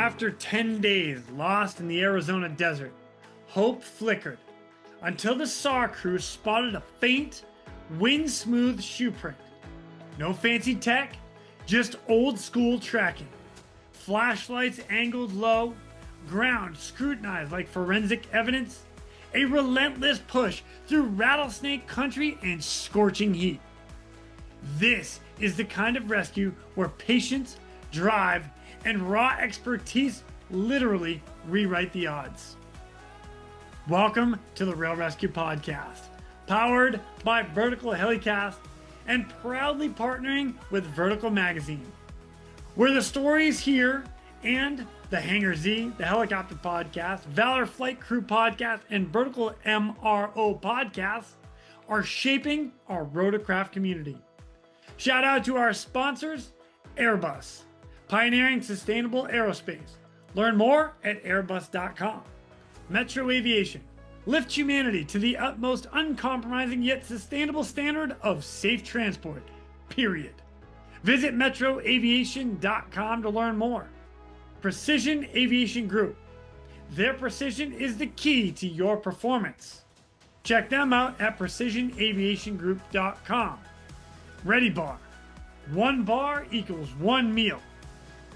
After 10 days lost in the Arizona desert, hope flickered until the SAR crew spotted a faint, wind-smooth shoe print. No fancy tech, just old-school tracking. Flashlights angled low, ground scrutinized like forensic evidence, a relentless push through rattlesnake country and scorching heat. This is the kind of rescue where patience, drive, and raw expertise literally rewrite the odds. Welcome to the Real ResQ Podcast, powered by Vertical Helicast and proudly partnering with Vertical Magazine, where the stories here and the Hangar Z, the Helicopter Podcast, Valor Flight Crew Podcast, and Vertical MRO Podcast are shaping our rotorcraft community. Shout out to our sponsors, Airbus, pioneering sustainable aerospace. Learn more at airbus.com. Metro Aviation, lift humanity to the utmost uncompromising yet sustainable standard of safe transport, period. Visit metroaviation.com to learn more. Precision Aviation Group. Their precision is the key to your performance. Check them out at precisionaviationgroup.com. Ready Bar. One bar equals one meal.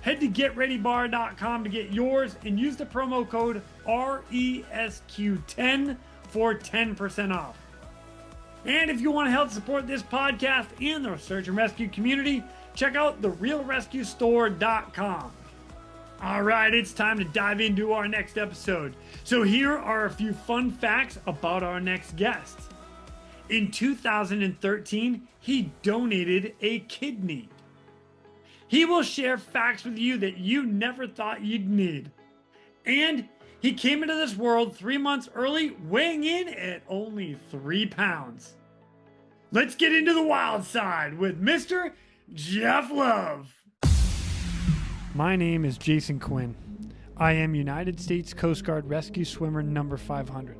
Head to getreadybar.com to get yours and use the promo code RESQ10 for 10% off. And if you want to help support this podcast and the search and rescue community, check out therealrescuestore.com. All right, it's time to dive into our next episode. So here are a few fun facts about our next guest. In 2013, he donated a kidney. He will share facts with you that you never thought you'd need. And he came into this world 3 months early, weighing in at only 3 pounds. Let's get into the wild side with Mr. Jeff Love. My name is Jason Quinn. I am United States Coast Guard Rescue Swimmer number 500.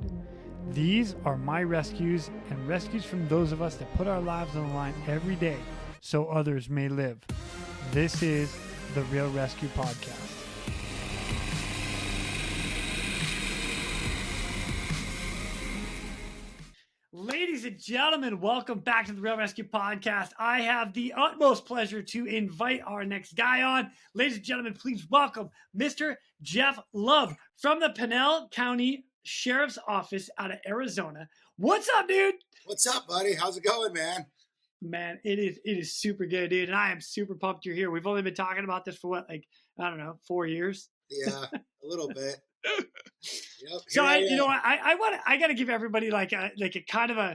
These are my rescues and rescues from those of us that put our lives on the line every day so others may live. This is the Real ResQ Podcast. Ladies and gentlemen, welcome back to the Real ResQ Podcast. I have the utmost pleasure to invite our next guy on. Ladies and gentlemen, please welcome Mr. Jeff Love from the Pinal County Sheriff's Office out of Arizona. What's up, dude? What's up, buddy? How's it going, man? Man, it is super good, dude. And I am super pumped you're here. We've only been talking about this for what, like, I don't know, 4 years? Yeah, a little bit. Yep, so I got to give everybody the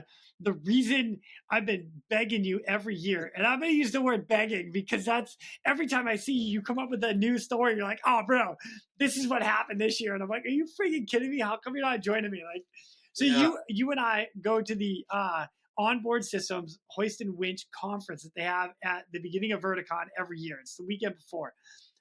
reason I've been begging you every year. And I'm going to use the word begging because that's every time I see you, you come up with a new story. You're like, oh, bro, this is what happened this year. And I'm like, are you freaking kidding me? How come you're not joining me? Like, so yeah. You and I go to the, Onboard Systems Hoist and Winch conference that they have at the beginning of Verticon every year. It's the weekend before.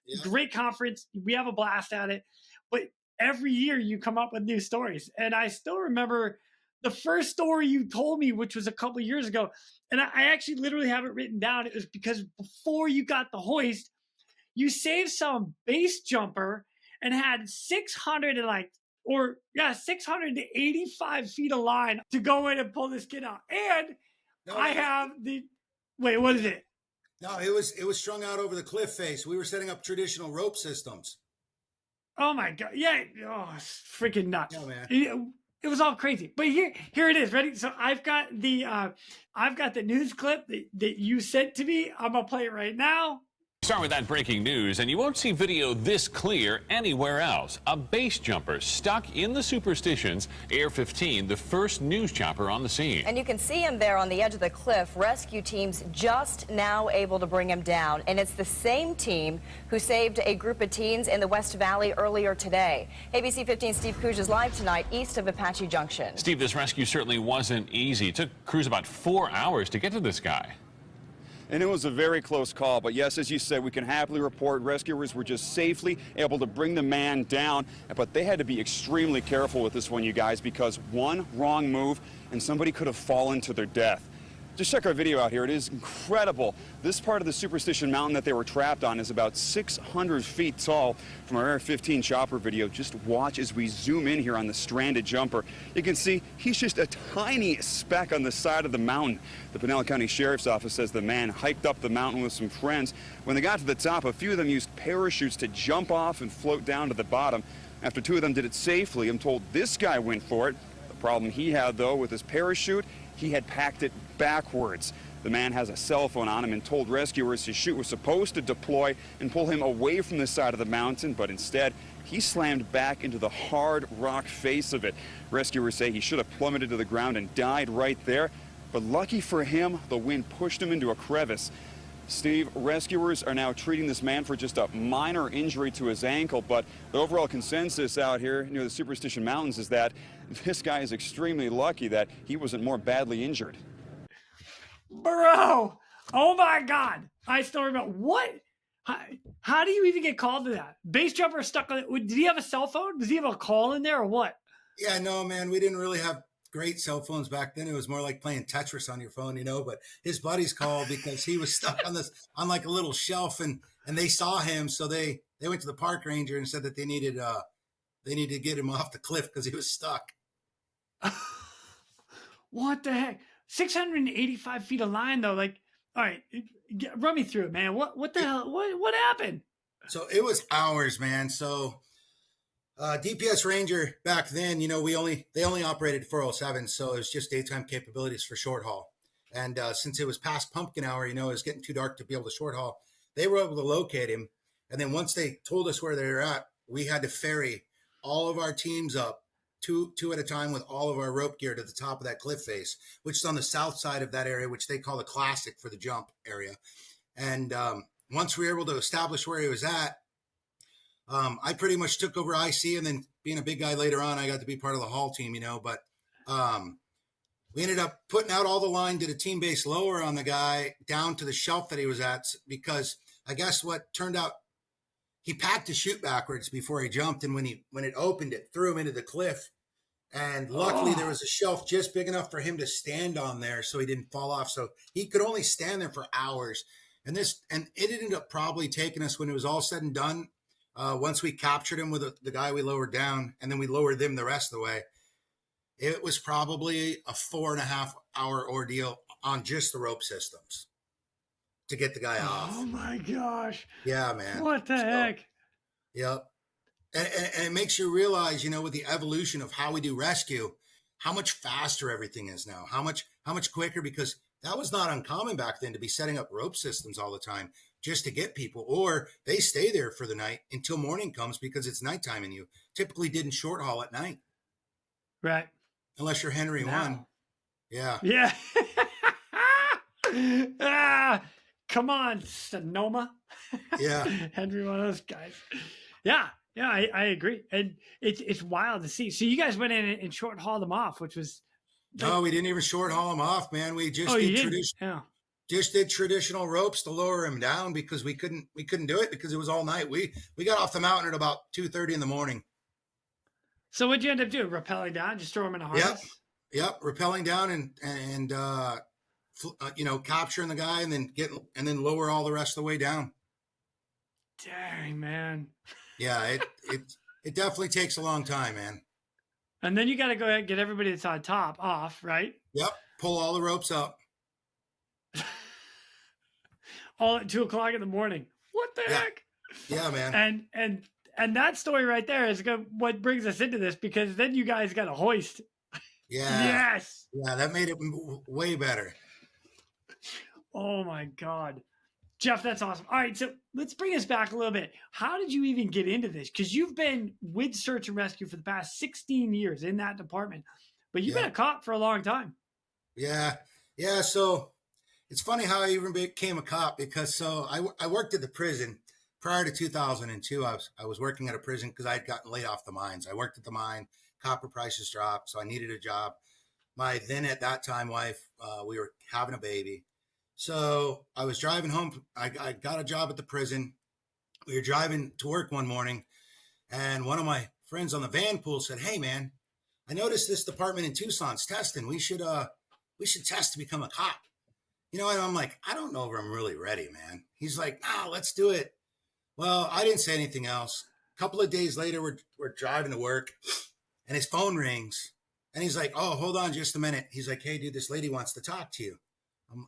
Yeah. Great conference. We have a blast at it. But every year you come up with new stories. And I still remember the first story you told me, which was a couple of years ago. And I actually literally have it written down. It was because before you got the hoist, you saved some base jumper and had 685 feet of line to go in and pull this kid out. And what is it? No, it was strung out over the cliff face. We were setting up traditional rope systems. Oh my God. Yeah. Oh, it's freaking nuts. Yeah, man. It was all crazy. But here it is. Ready? So I've got the news clip that you sent to me. I'm gonna play it right now. Start with that breaking news, and you won't see video this clear anywhere else. A base jumper stuck in the Superstitions, Air 15, the first news chopper on the scene. And you can see him there on the edge of the cliff. Rescue teams just now able to bring him down. And it's the same team who saved a group of teens in the West Valley earlier today. ABC 15 Steve Kuj is live tonight east of Apache Junction. Steve, this rescue certainly wasn't easy. It took crews about 4 hours to get to this guy. And it was a very close call, but yes, as you said, we can happily report rescuers were just safely able to bring the man down, but they had to be extremely careful with this one, you guys, because one wrong move and somebody could have fallen to their death. Just check our video out here. It is incredible. This part of the Superstition Mountain that they were trapped on is about 600 feet tall. From our Air 15 chopper video, just watch as we zoom in here on the stranded jumper. You can see he's just a tiny speck on the side of the mountain. The Pinal County Sheriff's Office says the man hiked up the mountain with some friends. When they got to the top, a few of them used parachutes to jump off and float down to the bottom. After two of them did it safely, I'm told this guy went for it. The problem he had, though, with his parachute, he had packed it backwards. The man has a cell phone on him and told rescuers his chute was supposed to deploy and pull him away from the side of the mountain, but instead he slammed back into the hard rock face of it. Rescuers say he should have plummeted to the ground and died right there, but lucky for him, the wind pushed him into a crevice. Steve, rescuers are now treating this man for just a minor injury to his ankle, but the overall consensus out here near the Superstition Mountains is that this guy is extremely lucky that he wasn't more badly injured. Bro, oh my God. I still remember. What? How do you even get called to that? Base jumper stuck on it. Did he have a cell phone? Does he have a call in there or what? Yeah, no, man, we didn't really have great cell phones back then. It was more like playing Tetris on your phone, but his buddies called because he was stuck on like a little shelf, and they saw him. So they went to the park ranger and said that they needed to get him off the cliff because he was stuck. What the heck? 685 feet of line though. Like, all right, run me through it, man. What the hell? What happened? So it was hours, man. So DPS Ranger back then, they only operated 407, so it was just daytime capabilities for short haul. And since it was past pumpkin hour, it was getting too dark to be able to short haul. They were able to locate him, and then once they told us where they were at, we had to ferry all of our teams up, two at a time, with all of our rope gear to the top of that cliff face, which is on the south side of that area, which they call the classic for the jump area. And once we were able to establish where he was at, I pretty much took over IC, and then being a big guy later on, I got to be part of the haul team, but we ended up putting out all the line, did a team base lower on the guy down to the shelf that he was at, because I guess what turned out, he packed his chute backwards before he jumped, and when it opened, it threw him into the cliff. And luckily there was a shelf just big enough for him to stand on there so he didn't fall off. So he could only stand there for hours. And it ended up probably taking us, when it was all said and done, once we captured him with the guy we lowered down, and then we lowered them the rest of the way, it was probably a 4.5 hour ordeal on just the rope systems to get the guy off. Oh my gosh. Yeah, man. What the heck? Yep. And it makes you realize, with the evolution of how we do rescue, how much faster everything is now, how much quicker, because that was not uncommon back then to be setting up rope systems all the time just to get people, or they stay there for the night until morning comes because it's nighttime, and you typically didn't short haul at night. Right. Unless you're Henry one. Yeah. Yeah. Come on, Sonoma. Yeah. Henry, one of those guys. Yeah. Yeah, I agree. And it's wild to see. So you guys went in and short hauled them off, which was... No, we didn't even short haul them off, man. We just did traditional ropes to lower him down because we couldn't do it because it was all night. We got off the mountain at about 2:30 in the morning. So what'd you end up doing? Rappelling down? Just throw him in a harness? Yep. Rappelling down and capturing the guy and then lower all the rest of the way down. Dang, man. Yeah, it definitely takes a long time, man. And then you got to go ahead and get everybody that's on top off, right? Yep. Pull all the ropes up. All at 2:00 in the morning. What the heck? Yeah, man. And that story right there is what brings us into this, because then you guys got a hoist. Yeah. Yes. Yeah, that made it way better. Oh my God. Jeff, that's awesome. All right, so let's bring us back a little bit. How did you even get into this? Because you've been with search and rescue for the past 16 years in that department, but you've been a cop for a long time. Yeah. So it's funny how I even became a cop, because I worked at the prison prior to 2002. I was working at a prison because I had gotten laid off the mines. I worked at the mine, copper prices dropped, so I needed a job. My then at that time wife, we were having a baby. So I was driving home. I got a job at the prison. We were driving to work one morning, and one of my friends on the van pool said, "Hey, man, I noticed this department in Tucson's testing. We should test to become a cop." you know, and I'm like, I don't know if I'm really ready, man. He's like, no, let's do it. Well, I didn't say anything else. A couple of days later, we're driving to work, and his phone rings, and he's like, oh, hold on just a minute. He's like, hey, dude, this lady wants to talk to you.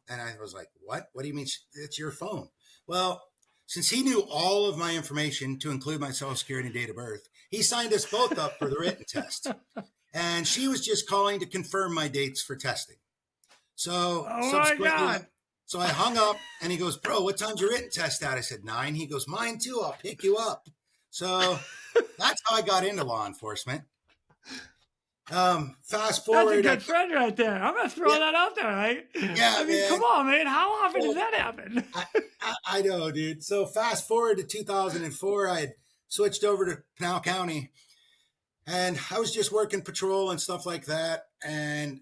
And I was like, what? What do you mean? It's your phone. Well, since he knew all of my information, to include my social security and date of birth, he signed us both up for the written test. And she was just calling to confirm my dates for testing. So subsequently, so I hung up, and he goes, bro, what time's your written test at? I said 9. He goes, mine too. I'll pick you up. So that's how I got into law enforcement. Fast forward. That's a good friend right there. I'm gonna throw that out there. Right? Yeah, I mean, man. come on, man. How often does that happen? I know, dude. So fast forward to 2004, I had switched over to Pinal County, and I was just working patrol and stuff like that. And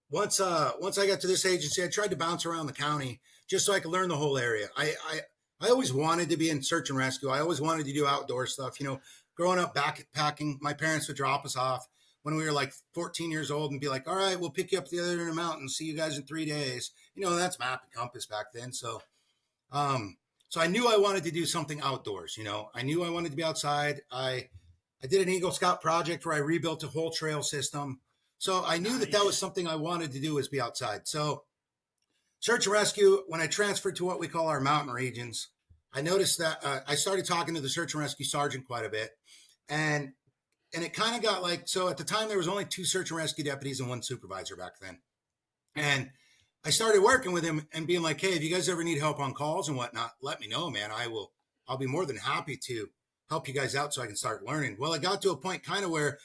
once I got to this agency, I tried to bounce around the county just so I could learn the whole area. I always wanted to be in search and rescue. I always wanted to do outdoor stuff. You know, growing up backpacking, my parents would drop us off when we were like 14 years old and be like, all right, we'll pick you up the other end of the mountain. See you guys in 3 days. You know, that's map and compass back then. So I knew I wanted to do something outdoors. You know, I knew I wanted to be outside. I did an Eagle Scout project where I rebuilt a whole trail system. So I knew that was something I wanted to do, was be outside. So search and rescue, when I transferred to what we call our mountain regions, I noticed that I started talking to the search and rescue sergeant quite a bit. And it kind of got like, so at the time there was only 2 search and rescue deputies and 1 supervisor back then. And I started working with him and being like, hey, if you guys ever need help on calls and whatnot, let me know, man. I'll be more than happy to help you guys out so I can start learning. Well, it got to a point kind of where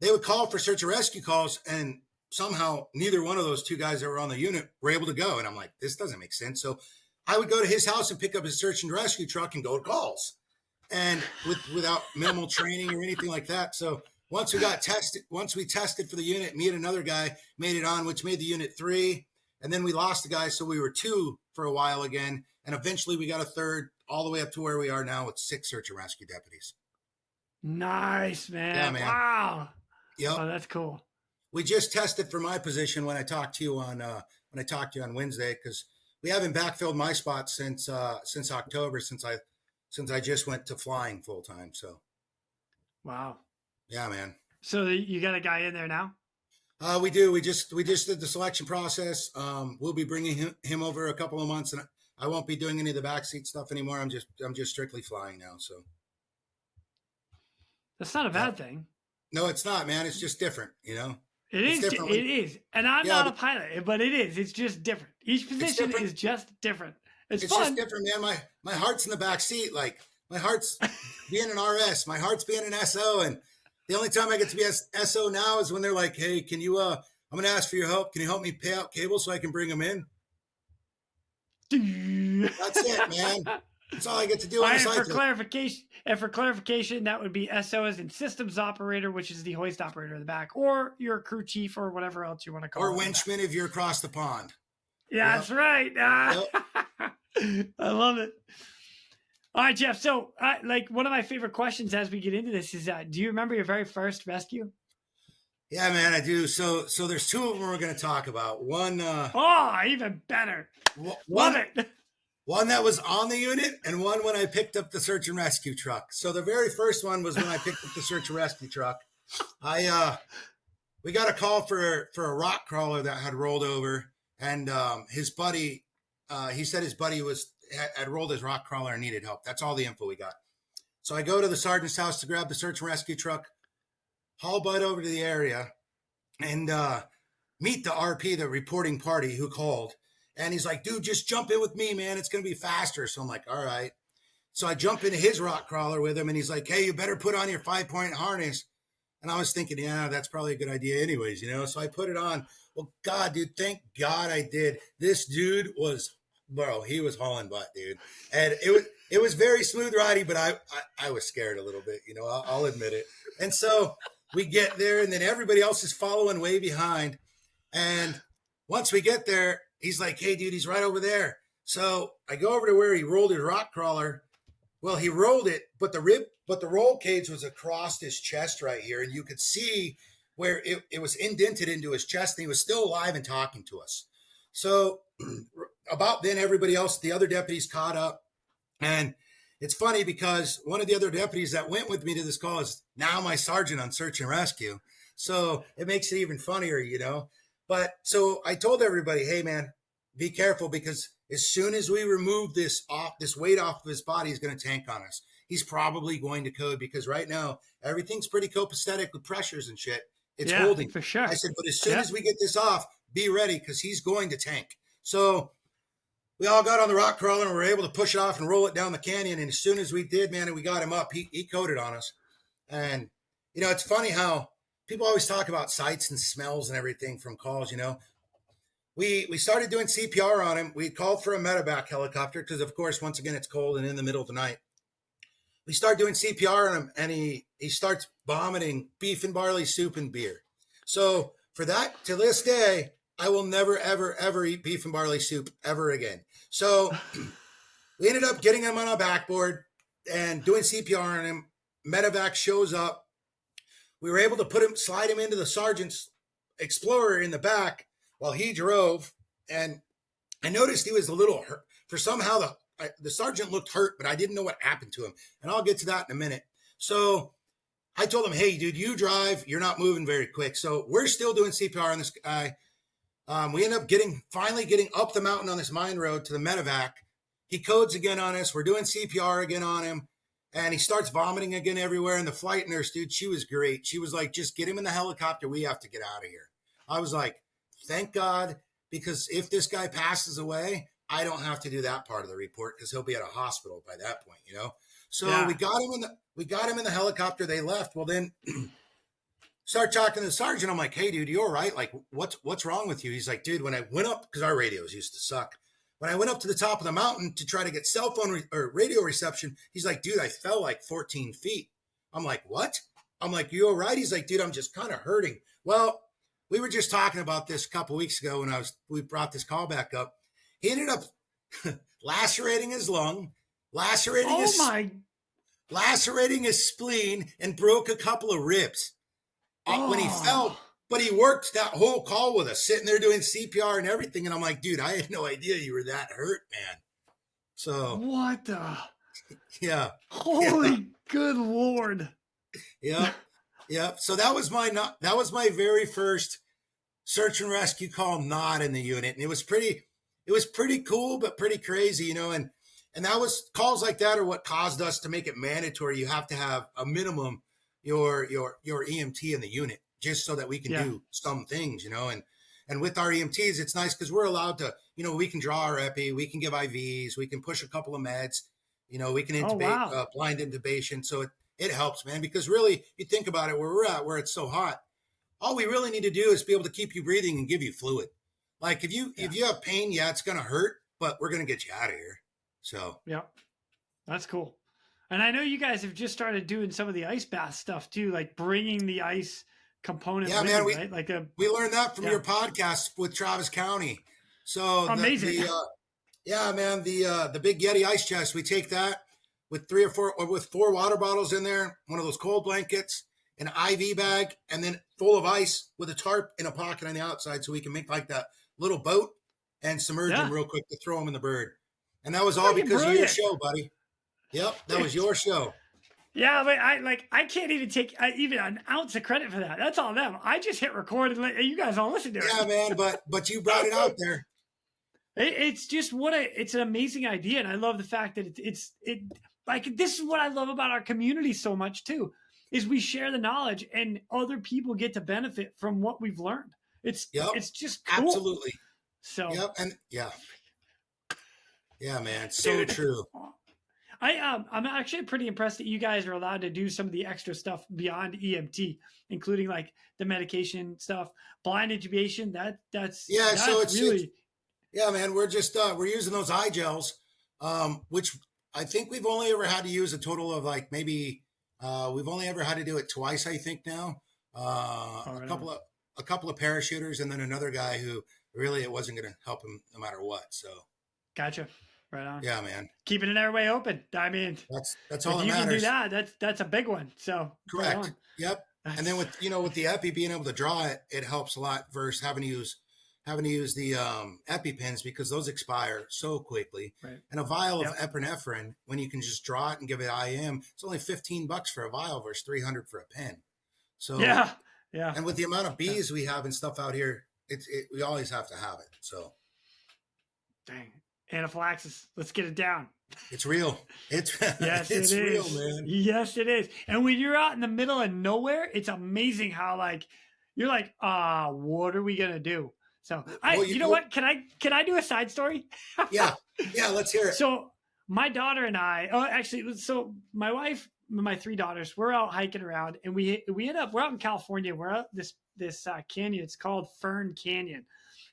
they would call for search and rescue calls, and somehow neither one of those 2 guys that were on the unit were able to go. And I'm like, this doesn't make sense. So I would go to his house and pick up his search and rescue truck and go to calls, and without minimal training or anything like that. So once we tested for the unit, me and another guy made it on, which made the unit 3. And then we lost the guy. So we were 2 for a while again. And eventually we got a 3rd, all the way up to where we are now with 6 search and rescue deputies. Nice, man. Yeah, man. Wow. Yep. Oh, that's cool. We just tested for my position when I talked to you on Wednesday, because we haven't backfilled my spot since October, since I just went to flying full time. So, wow. Yeah, man. So you got a guy in there now? We do. We just did the selection process. We'll be bringing him over a couple of months, and I won't be doing any of the backseat stuff anymore. I'm just strictly flying now. So that's not a bad thing. No, it's not, man. It's just different, you know. It is. And I'm not a pilot, but it is. It's just different. Each position is just different. It's fun. Just different, man. My heart's in the back seat. Like, my heart's being an RS. My heart's being an SO. And the only time I get to be SO now is when they're like, hey, can you, I'm going to ask for your help. Can you help me pay out cables so I can bring them in? That's it, man. That's all I get to do. For clarification, that would be SO as in systems operator, which is the hoist operator in the back, or your crew chief, or whatever else you want to call it. Or winchman if you're across the pond. Yeah, That's right. I love it. All right, Jeff. So, like, one of my favorite questions as we get into this is, do you remember your very first rescue? Yeah, man, I do. So there's 2 of them we're going to talk about. One. Even better. Love it. One that was on the unit, and one when I picked up the search and rescue truck. So the very first one was when I picked up the search and rescue truck. We got a call for a rock crawler that had rolled over, and his buddy, he said his buddy had rolled his rock crawler and needed help. That's all the info we got. So I go to the sergeant's house to grab the search and rescue truck, haul butt over to the area, and meet the RP, the reporting party who called. And he's like, dude, just jump in with me, man. It's going to be faster. So I'm like, all right. So I jump into his rock crawler with him, and he's like, hey, you better put on your 5-point harness. And I was thinking, yeah, that's probably a good idea anyways, you know? So I put it on. Well, God, dude, thank God I did. This dude he was hauling butt, dude. And it was very smooth riding, but I was scared a little bit, you know, I'll admit it. And so we get there, and then everybody else is following way behind. And once we get there, he's like, hey, dude, he's right over there. So I go over to where he rolled his rock crawler. Well, he rolled it, but the roll cage was across his chest right here. And you could see where it was indented into his chest, and he was still alive and talking to us. So about then, everybody else, the other deputies caught up. And it's funny because one of the other deputies that went with me to this call is now my sergeant on search and rescue. So it makes it even funnier, you know. But so I told everybody, hey, man, be careful, because as soon as we remove this weight off of his body, he's going to tank on us. He's probably going to code, because right now everything's pretty copacetic with pressures and shit. It's holding for sure. I said, but as soon as we get this off, be ready, because he's going to tank. So we all got on the rock crawler and we were able to push it off and roll it down the canyon. And as soon as we did, man, and we got him up, he coded on us. And, you know, it's funny how people always talk about sights and smells and everything from calls, you know. We started doing CPR on him. We called for a medevac helicopter because, of course, once again, it's cold and in the middle of the night. We start doing CPR on him, and he starts vomiting beef and barley soup and beer. So for that, to this day, I will never, ever, ever eat beef and barley soup ever again. So we ended up getting him on a backboard and doing CPR on him. Medevac shows up. We were able to slide him into the sergeant's Explorer in the back while he drove. And I noticed he was a little hurt. For somehow the sergeant looked hurt, but I didn't know what happened to him. And I'll get to that in a minute. So I told him, hey, dude, you drive. You're not moving very quick. So we're still doing CPR on this guy. We end up finally getting up the mountain on this mine road to the medevac. He codes again on us. We're doing CPR again on him. And he starts vomiting again everywhere. And the flight nurse, dude, she was great. She was like, just get him in the helicopter. We have to get out of here. I was like, thank God, because if this guy passes away, I don't have to do that part of the report because he'll be at a hospital by that point, you know? So we got him in the helicopter. They left. Well, then start talking to the sergeant. I'm like, hey, dude, you all right? Like, what's wrong with you? He's like, dude, when I went up, because our radios used to suck. When I went up to the top of the mountain to try to get cell phone or radio reception, he's like, dude, I fell like 14 feet. I'm like, what? I'm like, you all right? He's like, dude, I'm just kind of hurting. Well, we were just talking about this a couple weeks ago when we brought this call back up. He ended up lacerating his lung, lacerating his spleen, and broke a couple of ribs when he fell. But he worked that whole call with us, sitting there doing CPR and everything. And I'm like, dude, I had no idea you were that hurt, man. So what the? Yeah. Holy good Lord. Yep. Yep. So that was my very first search and rescue call not in the unit. And it was pretty cool, but pretty crazy, you know, and that was calls like that are what caused us to make it mandatory. You have to have a minimum your EMT in the unit, just so that we can do some things, you know, and with our EMTs, it's nice because we're allowed to, you know, we can draw our epi, we can give IVs, we can push a couple of meds, you know, we can intubate, blind intubation. So it helps, man, because really you think about it, where we're at, where it's so hot, all we really need to do is be able to keep you breathing and give you fluid. Like if you have pain, it's going to hurt, but we're going to get you out of here. So, that's cool. And I know you guys have just started doing some of the ice bath stuff too, like bringing the ice component. Yeah, man, right? we learned that from your podcast with Travis County. So amazing. The big Yeti ice chest, we take that with 3 or 4 water bottles in there, one of those cold blankets, an IV bag, and then full of ice with a tarp in a pocket on the outside, so we can make like that little boat and submerge them real quick to throw them in the bird. And that was all because of your show, buddy. Yep, that was your show. Yeah, but I can't even take even an ounce of credit for that. That's all them. I just hit record and let you guys all listen to it. Yeah, man, but you brought it out there. It's just it's an amazing idea, and I love the fact that it's like this is what I love about our community so much too, is we share the knowledge and other people get to benefit from what we've learned. It's just cool. Absolutely. So yeah, man, so true. I'm actually pretty impressed that you guys are allowed to do some of the extra stuff beyond EMT, including like the medication stuff, blind intubation. That's really. Yeah, man, we're just we're using those eye gels, which I think we've only ever had to use a total of like maybe we've only ever had to do it twice. I think now a couple of parachuters and then another guy who really it wasn't going to help him no matter what. So gotcha. Right on. Yeah, man. Keeping an airway open. I mean, that's all that matters. If you can do that, that's a big one. So correct. Right yep. And then with the epi being able to draw it, it helps a lot versus having to use having to use the EpiPens because those expire so quickly. Right. And a vial of epinephrine, when you can just draw it and give it IM, it's only $15 for a vial versus $300 for a pen. So yeah. And with the amount of bees we have and stuff out here, we always have to have it. So dang, anaphylaxis. Let's get it down. It's real. Yes, it's it real, is. man. Yes, it is. And when you're out in the middle of nowhere, it's amazing how like you're like, what are we gonna do? So you know what? Can I do a side story? Yeah, let's hear it. So my daughter and I, so my wife, my 3 daughters, we're out hiking around, and we're out in California. We're out this canyon. It's called Fern Canyon,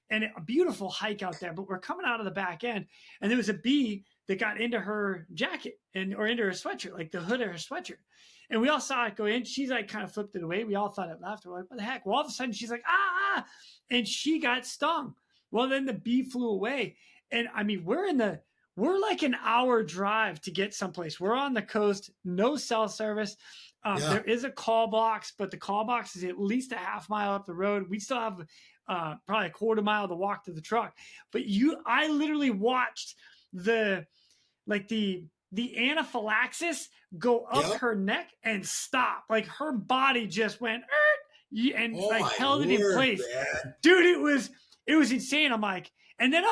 and a beautiful hike out there. But we're coming out of the back end, and there was a bee that got into her jacket or into her sweatshirt, like the hood of her sweatshirt. And we all saw it go in. She's like kind of flipped it away. We all thought it left. We're like, what the heck? Well, all of a sudden she's like, and she got stung. Well, then the bee flew away. And I mean, we're like an hour drive to get someplace. We're on the coast, no cell service. There is a call box, but the call box is at least a half mile up the road. We still have probably a quarter mile to walk to the truck. But I literally watched the anaphylaxis go up her neck and stop. Like her body just went and held it in place. Man. Dude, it was insane. I'm like, and then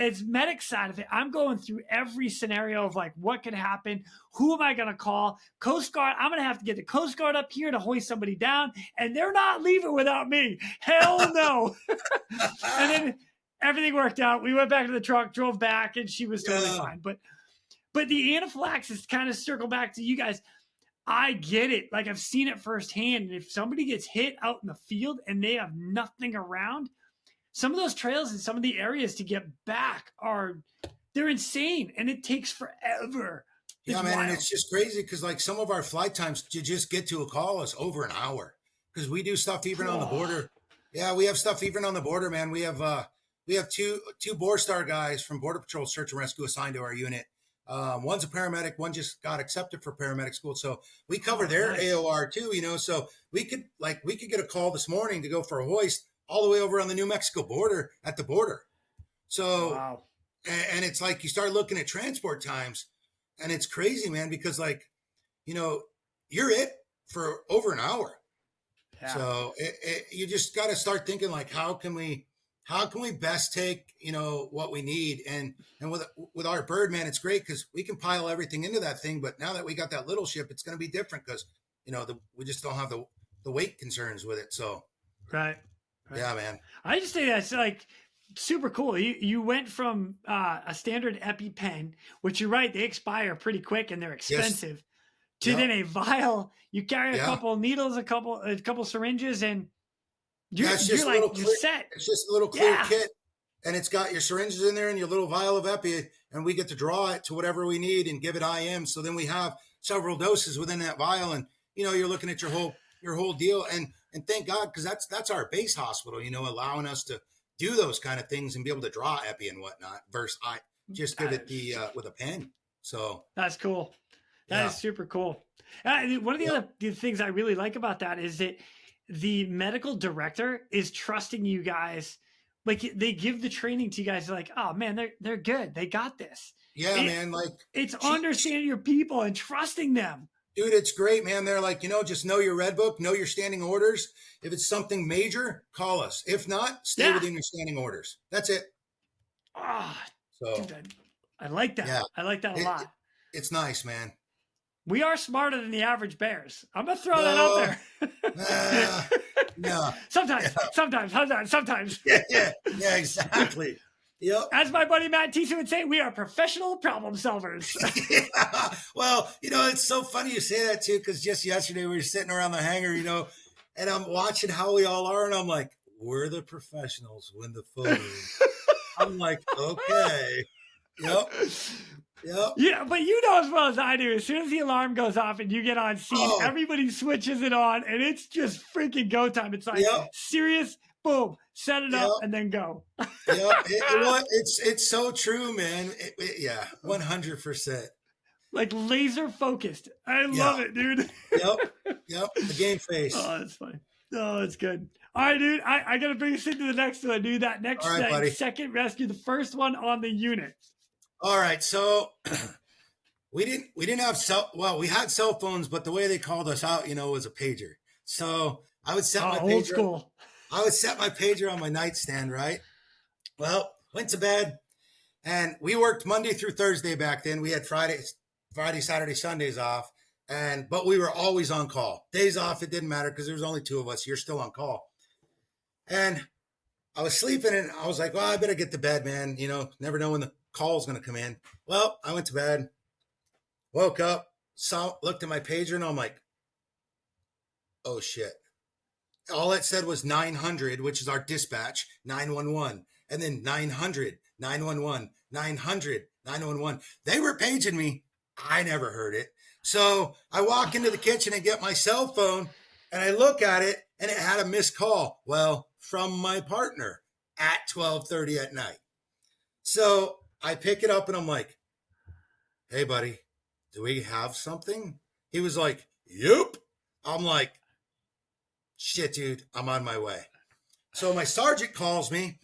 as medic side of it, I'm going through every scenario of like what could happen. Who am I gonna call? Coast Guard. I'm gonna have to get the Coast Guard up here to hoist somebody down, and they're not leaving without me. Hell no. And then everything worked out. We went back to the truck, drove back, and she was totally fine. But the anaphylaxis, kind of circle back to you guys. I get it. Like I've seen it firsthand. And if somebody gets hit out in the field and they have nothing around, some of those trails and some of the areas to get back they're insane. And it takes forever. Yeah, man. And it's just crazy because like some of our flight times to just get to a call is over an hour because we do stuff even on the border. Yeah, we have stuff even on the border, man. We have two Borstar guys from Border Patrol Search and Rescue assigned to our unit. One's a paramedic, one just got accepted for paramedic school. So we cover their AOR too, so we could get a call this morning to go for a hoist all the way over on the New Mexico border at the border. So, and it's like, you start looking at transport times and it's crazy, man, because you're it for over an hour. Yeah. So you just got to start thinking like, how can we best take, what we need? And with our bird, man, it's great because we can pile everything into that thing. But now that we got that little ship, it's going to be different because, we just don't have the weight concerns with it. So, right. Yeah, man. I just think that's like super cool. You went from a standard EpiPen, which you're right, they expire pretty quick and they're expensive, to then a vial. You carry a couple of needles, a couple syringes, and you're set. It's just a little clear kit, and it's got your syringes in there and your little vial of Epi, and we get to draw it to whatever we need and give it IM. So then we have several doses within that vial, and you're looking at your whole deal. And thank God, because that's our base hospital, allowing us to do those kind of things and be able to draw Epi and whatnot. Versus I just give it with a pen. So that's cool. That is super cool. One of the other things I really like about that is that the medical director is trusting you guys. Like they give the training to you guys. Like, oh man, they're good. They got this. Yeah, man. Like it's understanding your people and trusting them. Dude, it's great, man. They're like, just know your red book, know your standing orders. If it's something major, call us. If not, stay within your standing orders. That's it. Dude, I like that. Yeah. I like that a lot. It's nice, man. We are smarter than the average bears. I'm going to throw that out there. No. Sometimes. Yeah, exactly. Yep. As my buddy Matt Thiessen would say, we are professional problem solvers. Yeah. Well, it's so funny you say that too, because just yesterday we were sitting around the hangar, and I'm watching how we all are, and I'm like, we're the professionals when the phone. I'm like, okay. Yep. Yeah, but as well as I do, as soon as the alarm goes off and you get on scene, everybody switches it on, and it's just freaking go time. It's like serious. Boom, set it up and then go. It's so true, man. 100%. Like laser focused. I love it, dude. Yep. The game face. Oh, that's funny. Oh, that's good. All right, dude. I gotta bring us into the next one, dude. That next second rescue, the first one on the unit. All right, so we didn't have we had cell phones, but the way they called us out, was a pager. So I would set my pager. Old school. I would set my pager on my nightstand, right? Well, went to bed, and we worked Monday through Thursday back then. We had Friday, Saturday, Sundays off, but we were always on call. Days off, it didn't matter because there was only 2 of us. You're still on call. And I was sleeping, and I was like, well, I better get to bed, man. Never know when the call's going to come in. Well, I went to bed, woke up, looked at my pager, and I'm like, oh, shit. All it said was 900, which is our dispatch, 911, and then 900, 911, 900, 911. They were paging me. I never heard it. So I walk into the kitchen and get my cell phone, and I look at it, and it had a missed call. Well, from my partner at 12:30 at night. So I pick it up, and I'm like, hey, buddy, do we have something? He was like, yep. I'm like, shit, dude, I'm on my way. So my sergeant calls me,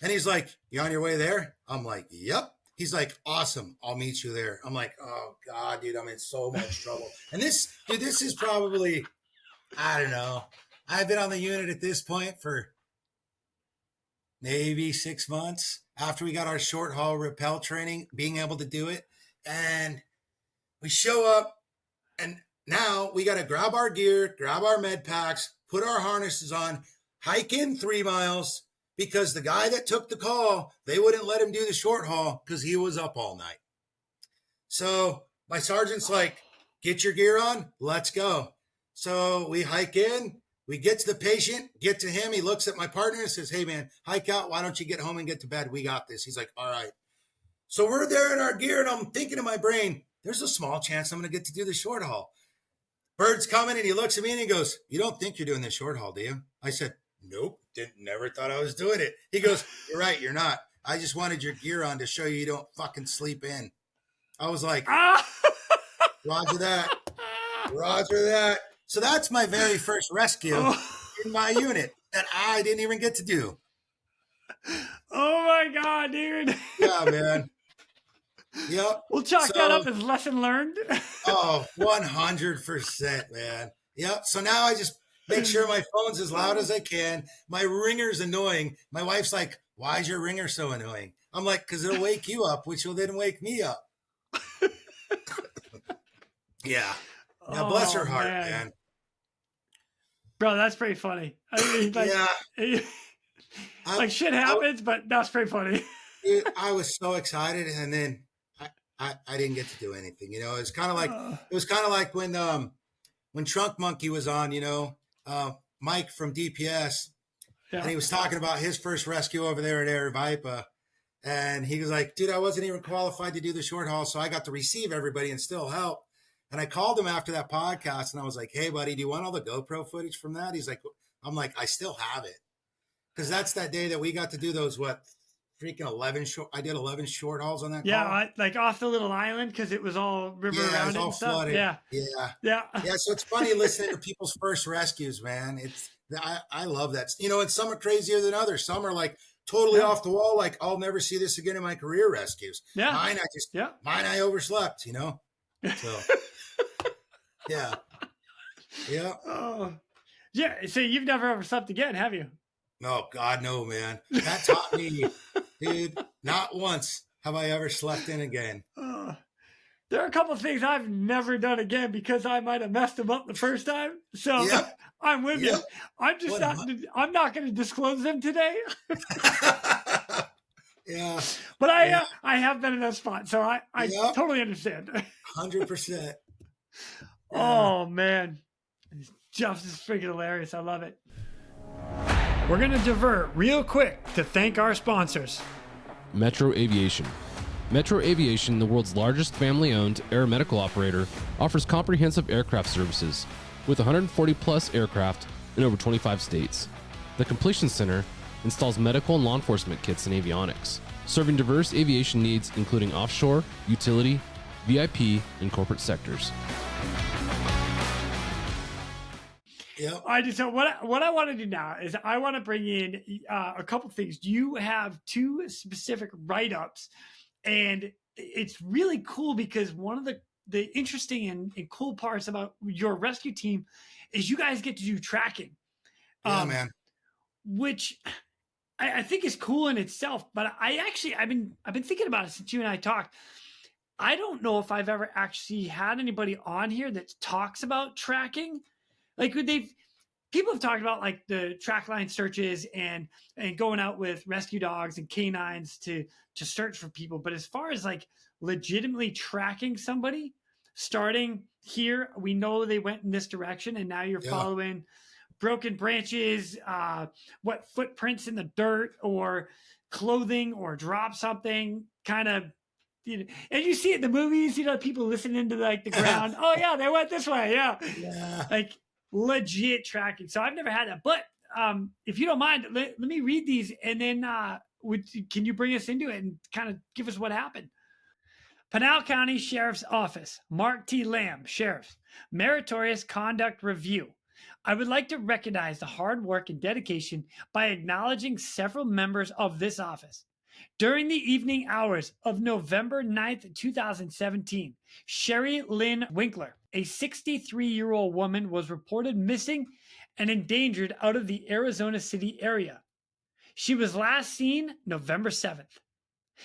and he's like, you on your way there? I'm like, yep. He's like, awesome, I'll meet you there. I'm like, oh, God, dude, I'm in so much trouble. And this is probably, I don't know. I've been on the unit at this point for maybe 6 months after we got our short haul rappel training, being able to do it. And we show up, and now we got to grab our gear, grab our med packs, put our harnesses on, hike in 3 miles, because the guy that took the call, they wouldn't let him do the short haul because he was up all night. So my sergeant's like, get your gear on, let's go. So we hike in, we get to the patient, get to him. He looks at my partner and says, hey, man, hike out. Why don't you get home and get to bed? We got this. He's like, all right. So we're there in our gear, and I'm thinking in my brain, there's a small chance I'm going to get to do the short haul. Bird's coming, and he looks at me, and he goes, you don't think you're doing the short haul, do you? I said, nope, never thought I was doing it. He goes, you're right, you're not. I just wanted your gear on to show you don't fucking sleep in. I was like, roger that. Roger that. So that's my very first rescue in my unit that I didn't even get to do. Oh, my God, dude. Yeah, man. Yep. We'll chalk that up as lesson learned. Oh, 100%, man. Yep. So now I just make sure my phone's as loud as I can. My ringer's annoying. My wife's like, why is your ringer so annoying? I'm like, because it'll wake you up, which will then wake me up. Yeah. Now, bless her heart, man. Bro, that's pretty funny. I mean, like, yeah. Shit happens, but that's pretty funny. Dude, I was so excited, and then I didn't get to do anything. It's kind of like when Trunk Monkey was on. Mike from DPS, and he was talking about his first rescue over there at Aravaipa, and he was like, dude, I wasn't even qualified to do the short haul, so I got to receive everybody and still help. And I called him after that podcast, and I was like, hey, buddy, do you want all the GoPro footage from that? He's like, I'm like, I still have it. Because that's that day that we got to do those, freaking 11 short. I did 11 short hauls on that call. Yeah, like off the little island because it was all river around it, all and stuff. Flooded. Yeah. So it's funny listening to people's first rescues, man. I love that. And some are crazier than others. Some are like totally off the wall. Like, I'll never see this again in my career rescues. Yeah. Mine I overslept. So yeah. Oh, yeah. So you've never overslept again, have you? No, God, no, man. That taught me, dude, not once have I ever slept in again. There are a couple of things I've never done again because I might have messed them up the first time. So I'm with you. I'm not going to disclose them today. Yeah. But I have been in that spot, so I totally understand. 100%. Oh, man. It's just freaking hilarious. I love it. We're going to divert real quick to thank our sponsors. Metro Aviation. Metro Aviation, the world's largest family-owned aeromedical operator, offers comprehensive aircraft services with 140-plus aircraft in over 25 states. The Completion Center installs medical and law enforcement kits and avionics, serving diverse aviation needs including offshore, utility, VIP, and corporate sectors. Yep. All right, so what I want to do now is I want to bring in a couple things. You have two specific write-ups, and it's really cool because one of the interesting and cool parts about your rescue team is you guys get to do tracking. Yeah, man. Which I think is cool in itself. But I've been thinking about it since you and I talked. I don't know if I've ever actually had anybody on here that talks about tracking. Like people have talked about like the track line searches and going out with rescue dogs and canines to search for people. But as far as like legitimately tracking somebody, starting here, we know they went in this direction, and now you're following broken branches, what footprints in the dirt or clothing or drop something kind of. And you see it in the movies, people listening to like the ground. Oh yeah, they went this way. Yeah. Like legit tracking. So I've never had that, but if you don't mind, let me read these, and then can you bring us into it and kind of give us what happened? Pinal County Sheriff's Office, Mark T. Lamb, Sheriff, Meritorious Conduct Review. I would like to recognize the hard work and dedication by acknowledging several members of this office. During the evening hours of November 9th, 2017, Sherry Lynn Winkler, a 63-year-old woman, was reported missing and endangered out of the Arizona City area. She was last seen November 7th.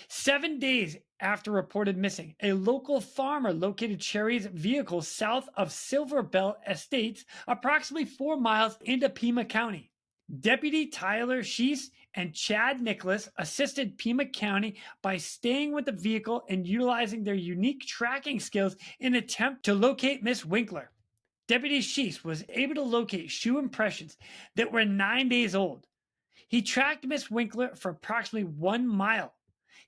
7 days after reported missing, a local farmer located Sherry's vehicle south of Silver Bell Estates, approximately 4 miles into Pima County. Deputy Tyler Sheese and Chad Nicholas assisted Pima County by staying with the vehicle and utilizing their unique tracking skills in an attempt to locate Miss Winkler. Deputy Sheese was able to locate shoe impressions that were 9 days old. He tracked Miss Winkler for approximately 1 mile.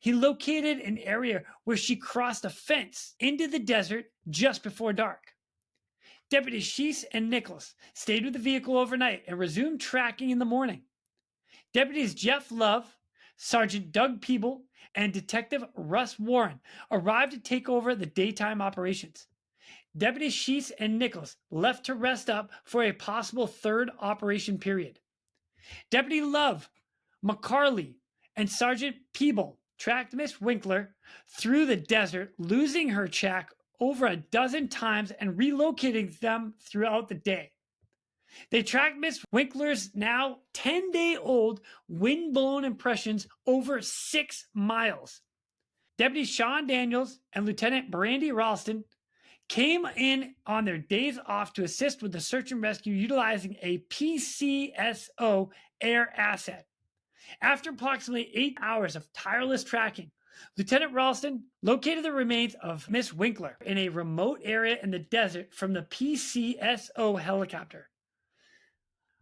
He located an area where she crossed a fence into the desert just before dark. Deputies Sheese and Nicholas stayed with the vehicle overnight and resumed tracking in the morning. Deputies Jeff Love, Sergeant Doug Peeble, and Detective Russ Warren arrived to take over the daytime operations. Deputies Sheese and Nicholas left to rest up for a possible third operation period. Deputy Love, McCarley, and Sergeant Peeble tracked Miss Winkler through the desert, losing her track over a dozen times and relocating them throughout the day. They tracked Miss Winkler's now 10-day-old wind-blown impressions over 6 miles. Deputy Sean Daniels and Lieutenant Brandy Ralston came in on their days off to assist with the search and rescue utilizing a PCSO air asset. After approximately 8 hours of tireless tracking, Lieutenant Ralston located the remains of Miss Winkler in a remote area in the desert from the PCSO helicopter.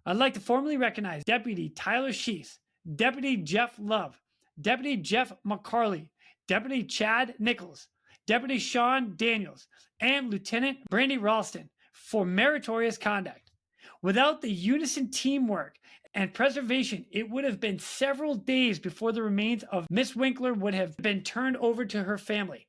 I'd like to formally recognize Deputy Tyler Sheese, Deputy Jeff Love, Deputy Jeff McCarley, Deputy Chad Nichols, Deputy Sean Daniels, and Lieutenant Brandy Ralston for meritorious conduct. Without the unison teamwork and preservation, it would have been several days before the remains of Miss Winkler would have been turned over to her family.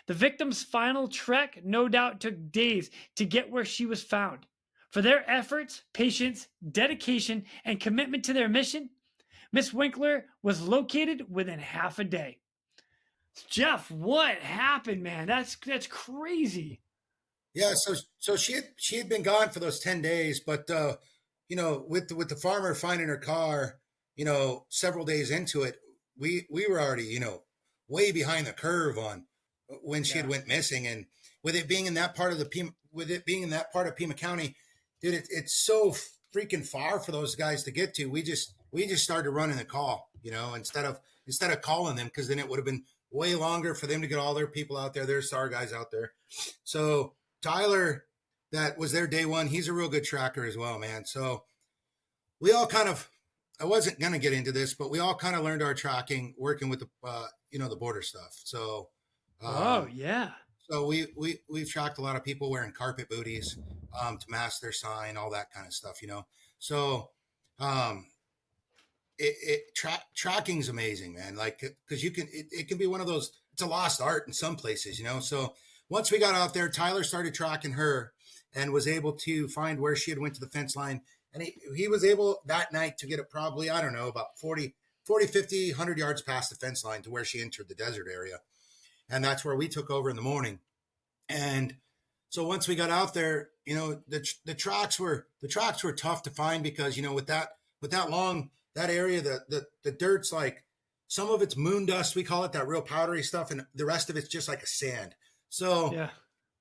The victim's final trek no doubt took days to get where she was found. For their efforts, patience, dedication, and commitment to their mission, Miss Winkler was located within half a day. Jeff, what happened, man? That's crazy. Yeah, so she had been gone for those 10 days, but with the farmer finding her car, several days into it, we were already, way behind the curve on when she had went missing, and with it being in that part of Pima County, dude, it's so freaking far for those guys to get to. We just started running the call, instead of calling them, because then it would have been way longer for them to get all their people out there, their SAR guys out there. So Tyler, that was there day one. He's a real good tracker as well, man. So we all I wasn't going to get into this, but we all kind of learned our tracking working with the border stuff. So, So we've tracked a lot of people wearing carpet booties, to mask their sign, all that kind of stuff, So, tracking's amazing, man. Like, cause it can be one of those, it's a lost art in some places, So once we got out there, Tyler started tracking her, and was able to find where she had went to the fence line. And he was able that night to get it probably, I don't know, about 40, 50, 100 yards past the fence line to where she entered the desert area. And that's where we took over in the morning. And so once we got out there, you know, the tracks were tough to find because, you know, with that that area, the dirt's like, some of it's moon dust, we call it, that real powdery stuff, and the rest of it's just like a sand. So Yeah.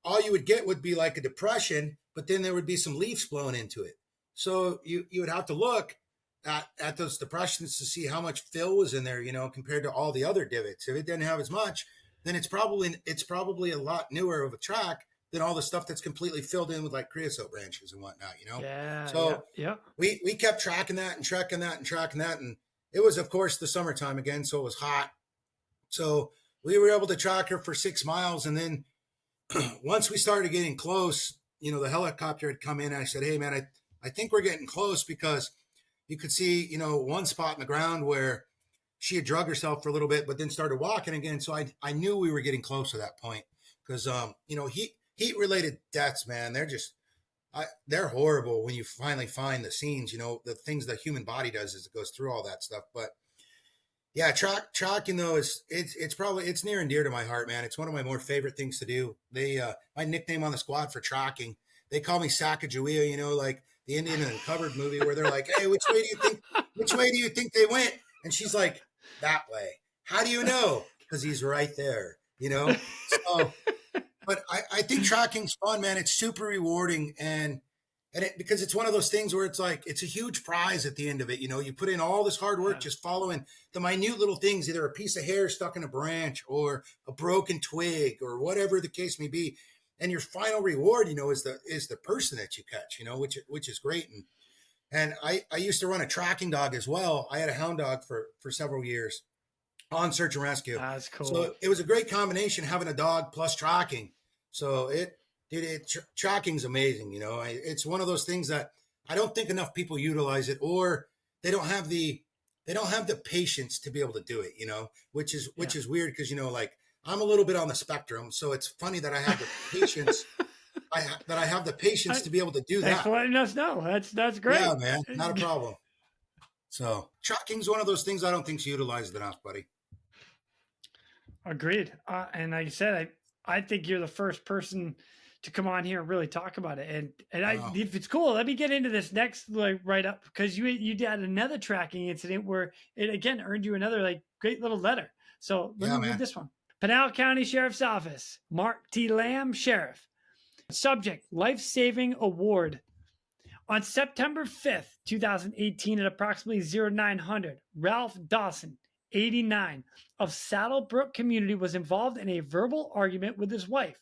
all you would get would be like a depression, but then there would be some leaves blowing into it. So you would have to look at those depressions to see how much fill was in there, you know, compared to all the other divots. If it didn't have as much, then it's probably a lot newer of a track than all the stuff that's completely filled in with like creosote branches and whatnot, you know? Yeah. So yeah. we kept tracking that and tracking that and tracking that. And it was, of course, the summertime again, so it was hot. So we were able to track her for 6 miles. And then once we started getting close, you know, the helicopter had come in and I said, hey, man, I think we're getting close, because you could see, you know, one spot in the ground where she had drug herself for a little bit, but then started walking again. So I knew we were getting close to that point because, you know, heat related deaths, man, they're horrible when you finally find the scenes, you know, the things the human body does as it goes through all that stuff. But yeah, tracking though it's near and dear to my heart, man. It's one of my more favorite things to do. My nickname on the squad for tracking, they call me Sacagawea, you know, like the Indian in the Cupboard movie where they're like, hey, which way do you think they went? And she's like, that way. How do you know? Because he's right there, you know? So, but I think tracking's fun, man. It's super rewarding. And because it's one of those things where it's like, it's a huge prize at the end of it. You know, you put in all this hard work, just following the minute little things, either a piece of hair stuck in a branch or a broken twig or whatever the case may be. And your final reward, you know, is the person that you catch, you know, which is great. And I used to run a tracking dog as well. I had a hound dog for several years on search and rescue. That's cool. So it was a great combination having a dog plus tracking. So tracking's amazing. You know, it's one of those things that I don't think enough people utilize it, or they don't have the patience to be able to do it, you know, which is weird. Because, you know, like I'm a little bit on the spectrum. So it's funny that I have the patience. I have the patience to be able to do that. Thanks for letting us know. That's great. Yeah, man, not a problem. So tracking's one of those things I don't think's utilized enough, buddy. Agreed. And like I said, I think you're the first person to come on here and really talk about it. And if it's cool, let me get into this next right up, because you did another tracking incident where it again earned you another great little letter. So let me read this one. Pinal County Sheriff's Office, Mark T. Lamb, Sheriff. Subject, life-saving award. On September 5th, 2018 at approximately 0900, Ralph Dawson, 89, of Saddlebrook community was involved in a verbal argument with his wife.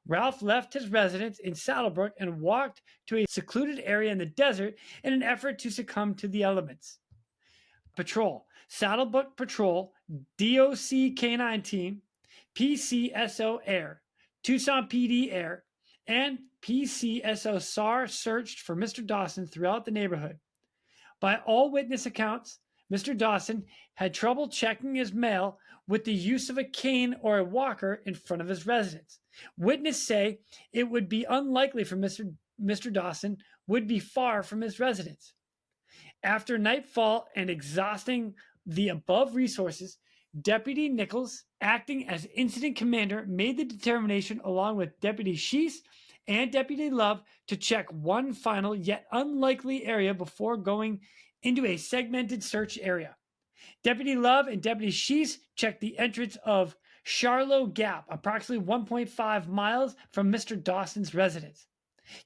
Ralph left his residence in Saddlebrook and walked to a secluded area in the desert in an effort to succumb to the elements. Patrol, Saddlebrook Patrol, DOC K-9 Team, PCSO Air, Tucson PD Air, and PCSO SAR searched for Mr. Dawson throughout the neighborhood. By all witness accounts, Mr. Dawson had trouble checking his mail with the use of a cane or a walker in front of his residence. Witnesses say it would be unlikely for Mr. Dawson would be far from his residence. After nightfall and exhausting the above resources, Deputy Nichols, acting as incident commander, made the determination along with Deputy Sheese and Deputy Love to check one final yet unlikely area before going into a segmented search area. Deputy Love and Deputy Sheese checked the entrance of Charlotte Gap, approximately 1.5 miles from Mr. Dawson's residence.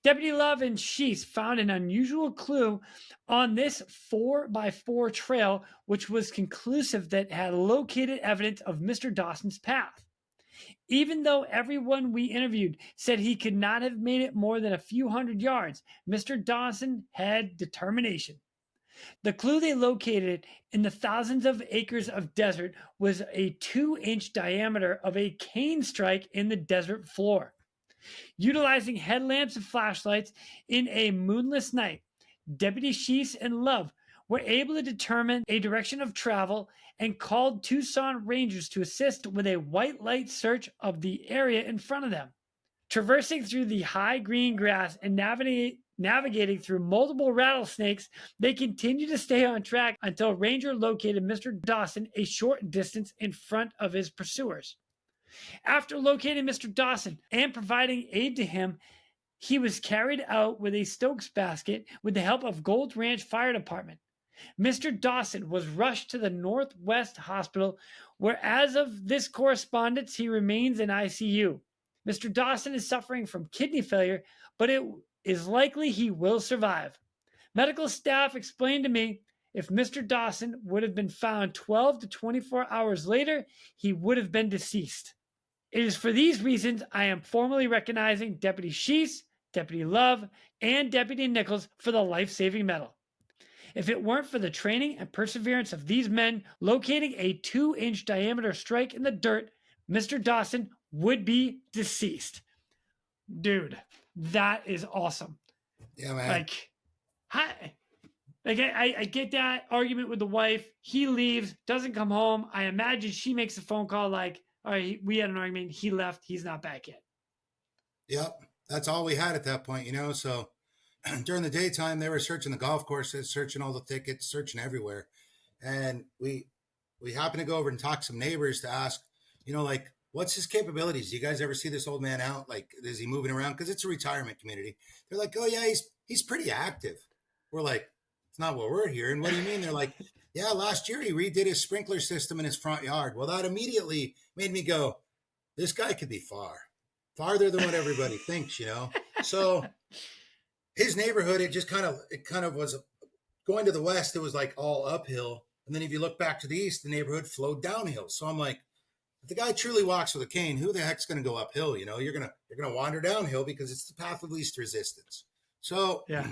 Deputy Love and Sheese found an unusual clue on this 4x4 trail, which was conclusive that had located evidence of Mr. Dawson's path. Even though everyone we interviewed said he could not have made it more than a few hundred yards, Mr. Dawson had determination. The clue they located in the thousands of acres of desert was a 2-inch diameter of a cane strike in the desert floor. Utilizing headlamps and flashlights in a moonless night, Deputy Sheese and Love were able to determine a direction of travel and called Tucson Rangers to assist with a white light search of the area in front of them. Traversing through the high green grass and navigating through multiple rattlesnakes, they continued to stay on track until Ranger located Mr. Dawson a short distance in front of his pursuers. After locating Mr. Dawson and providing aid to him, he was carried out with a Stokes basket with the help of Gold Ranch Fire Department. Mr. Dawson was rushed to the Northwest Hospital, where as of this correspondence, he remains in ICU. Mr. Dawson is suffering from kidney failure, but it is likely he will survive. Medical staff explained to me if Mr. Dawson would have been found 12 to 24 hours later, he would have been deceased. It is for these reasons I am formally recognizing Deputy Sheese, Deputy Love, and Deputy Nichols for the life-saving medal. If it weren't for the training and perseverance of these men locating a 2-inch diameter strike in the dirt, Mr. Dawson would be deceased. Dude, that is awesome. Yeah, man. I get that argument with the wife. He leaves, doesn't come home. I imagine she makes a phone call like, all right, we had an argument. He left. He's not back yet. Yep. That's all we had at that point, So during the daytime, they were searching the golf courses, searching all the thickets, searching everywhere. And we happened to go over and talk to some neighbors to ask, what's his capabilities? Do you guys ever see this old man out? Like, is he moving around? Because it's a retirement community. They're like, oh, yeah, he's pretty active. We're like, it's not what we're hearing. What do you mean? They're like, yeah, last year he redid his sprinkler system in his front yard. Well, that immediately made me go, this guy could be farther than what everybody thinks, So his neighborhood, it kind of was going to the west. It was like all uphill. And then if you look back to the east, the neighborhood flowed downhill. So I'm like, if the guy truly walks with a cane, who the heck's going to go uphill? You're going to wander downhill because it's the path of least resistance. So yeah,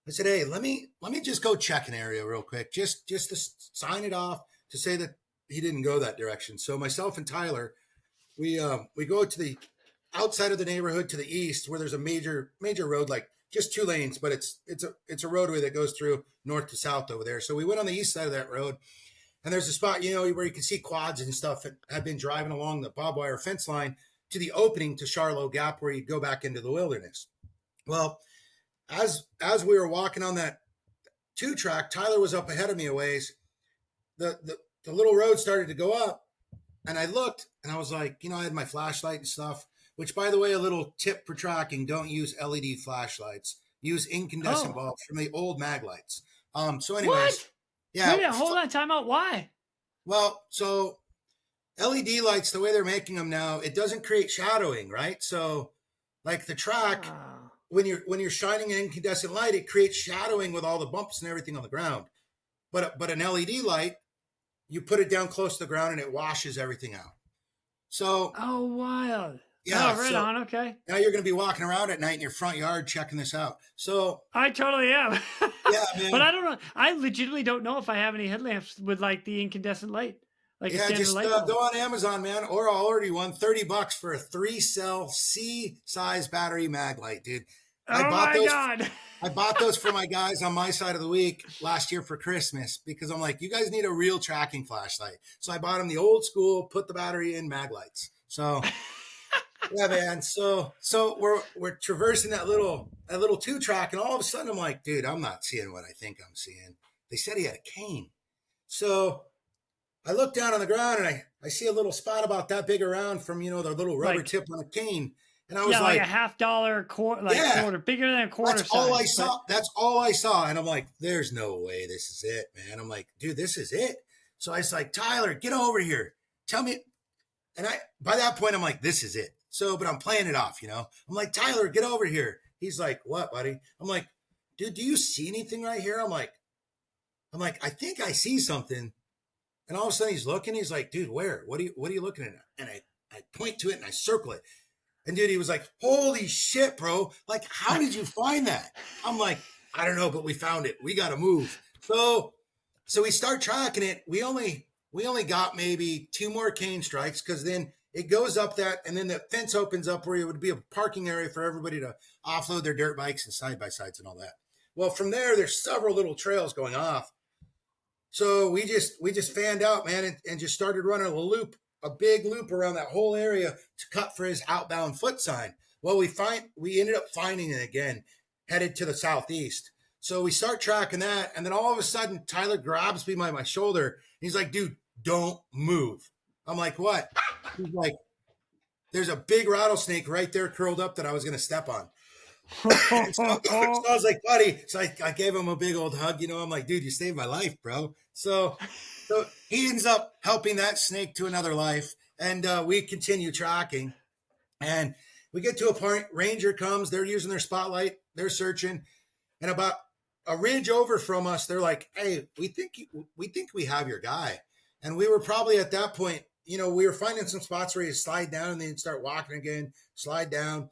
I said, hey, let me just go check an area real quick, just to sign it off to say that he didn't go that direction. So myself and Tyler, we go to the outside of the neighborhood to the east where there's a major road, like just 2 lanes, but it's a roadway that goes through north to south over there. So we went on the east side of that road. And there's a spot, where you can see quads and stuff that have been driving along the barbed wire fence line to the opening to Charlotte Gap where you go back into the wilderness. Well, as we were walking on that 2-track, Tyler was up ahead of me a ways. The little road started to go up, and I looked, and I was like, I had my flashlight and stuff, which, by the way, a little tip for tracking, don't use LED flashlights. Use incandescent bulbs from the old mag lights. So anyways. What? Yeah. Wait, hold on, time out. Why? Well, so LED lights, the way they're making them now, it doesn't create shadowing, right? So like the track, when you're shining an incandescent light, it creates shadowing with all the bumps and everything on the ground. But an LED light, you put it down close to the ground and it washes everything out. So oh, wild. Yeah, right on. Okay. Now you're going to be walking around at night in your front yard checking this out. So I totally am. Yeah, man. But I don't know. I legitimately don't know if I have any headlamps with like the incandescent light. Like just go on Amazon, man, or I'll order you one. $30 for a 3-cell C-size battery mag light, dude. God. I bought those for my guys on my side of the week last year for Christmas because I'm like, you guys need a real tracking flashlight. So I bought them the old school, put the battery in mag lights. So. Yeah, man. So we're traversing that little 2-track, and all of a sudden I'm like, dude, I'm not seeing what I think I'm seeing. They said he had a cane. So I look down on the ground and I see a little spot about that big around from, the little rubber tip on a cane. And I was like a $50 quarter, bigger than a quarter. That's all I saw. That's all I saw. And I'm like, there's no way this is it, man. I'm like, dude, this is it. So I was like, Tyler, get over here. Tell me. And by that point, I'm like, this is it. So, but I'm playing it off, I'm like, Tyler, get over here. He's like, what, buddy? I'm like, dude, do you see anything right here? I'm like, I think I see something. And all of a sudden he's looking, he's like, dude, where? What are you looking at? And I point to it and I circle it. And dude, he was like, holy shit, bro. Like, how did you find that? I'm like, I don't know, but we found it. We got to move. So we start tracking it. We only got maybe 2 more cane strikes because then it goes up that, and then the fence opens up where it would be a parking area for everybody to offload their dirt bikes and side-by-sides and all that. Well, from there's several little trails going off. So we just fanned out, man, and just started running a loop a big loop around that whole area to cut for his outbound foot sign. Well, we ended up finding it again, headed to the southeast. So we start tracking that, and then all of a sudden, Tyler grabs me by my shoulder. He's like, dude, don't move. I'm like, what? He's like, there's a big rattlesnake right there curled up that I was going to step on. So I was like, buddy. So I gave him a big old hug. I'm like, dude, you saved my life, bro. So he ends up helping that snake to another life, and we continue tracking. And we get to a point, ranger comes, they're using their spotlight, they're searching, and about a ridge over from us, they're like, hey, we think we have your guy. And we were probably at that point, we were finding some spots where you slide down and then start walking again, slide down.